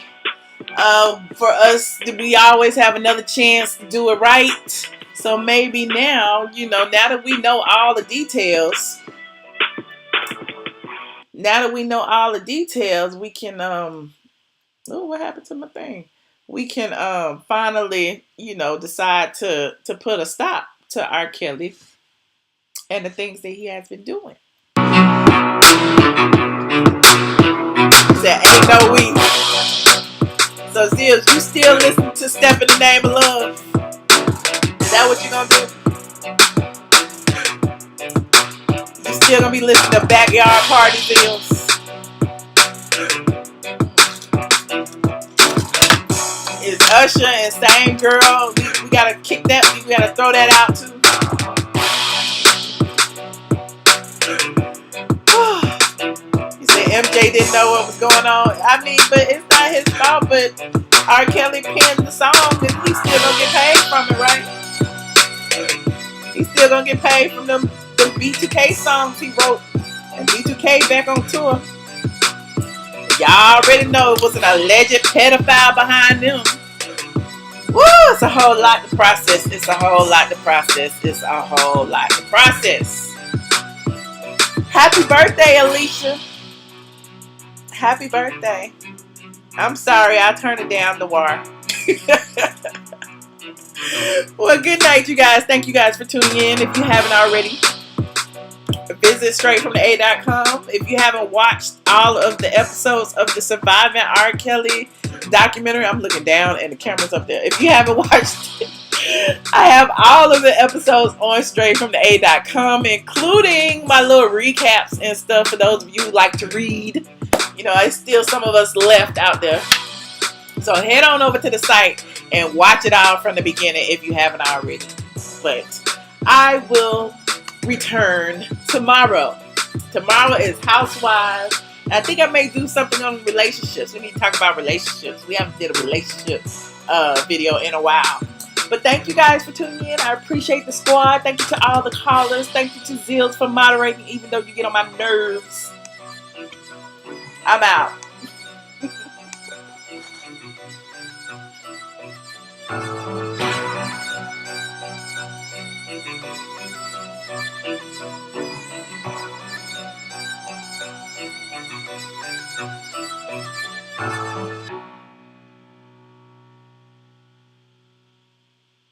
[SPEAKER 1] For us, we always have another chance to do it right. So maybe now, now that we know all the details, we can, what happened to my thing? we can finally, decide to put a stop to R. Kelly and the things that he has been doing. Said, ain't no we. So, Zills, you still listen to Step in the Name of Love? Is that what you gonna do? You still gonna be listening to Backyard Party, Zills? Is Usher and Same Girl? We gotta kick that. We gotta throw that out too. You say MJ didn't know what was going on. I mean, but it's not his fault. But R. Kelly penned the song, and he's still gonna get paid from it, right? He's still gonna get paid from them B2K songs he wrote, and B2K back on tour. Y'all already know it was an alleged pedophile behind them. Woo! It's a whole lot to process. It's a whole lot to process. It's a whole lot to process. Happy birthday, Alicia. Happy birthday. I'm sorry, I turned it down, Noir. Well, good night, you guys. Thank you guys for tuning in. If you haven't already, visit straightfromtheA.com. If you haven't watched all of the episodes of the Surviving R. Kelly documentary, I'm looking down and the camera's up there. If you haven't watched it, I have all of the episodes on straightfromtheA.com, including my little recaps and stuff for those of you who like to read. There's still some of us left out there. So head on over to the site and watch it all from the beginning if you haven't already. But I will return tomorrow. Tomorrow is Housewives. I think I may do something on relationships. We need to talk about relationships. We haven't did a relationship video in a while. But thank you guys for tuning in. I appreciate the squad. Thank you to all the callers. Thank you to Zills for moderating, even though you get on my nerves. I'm out.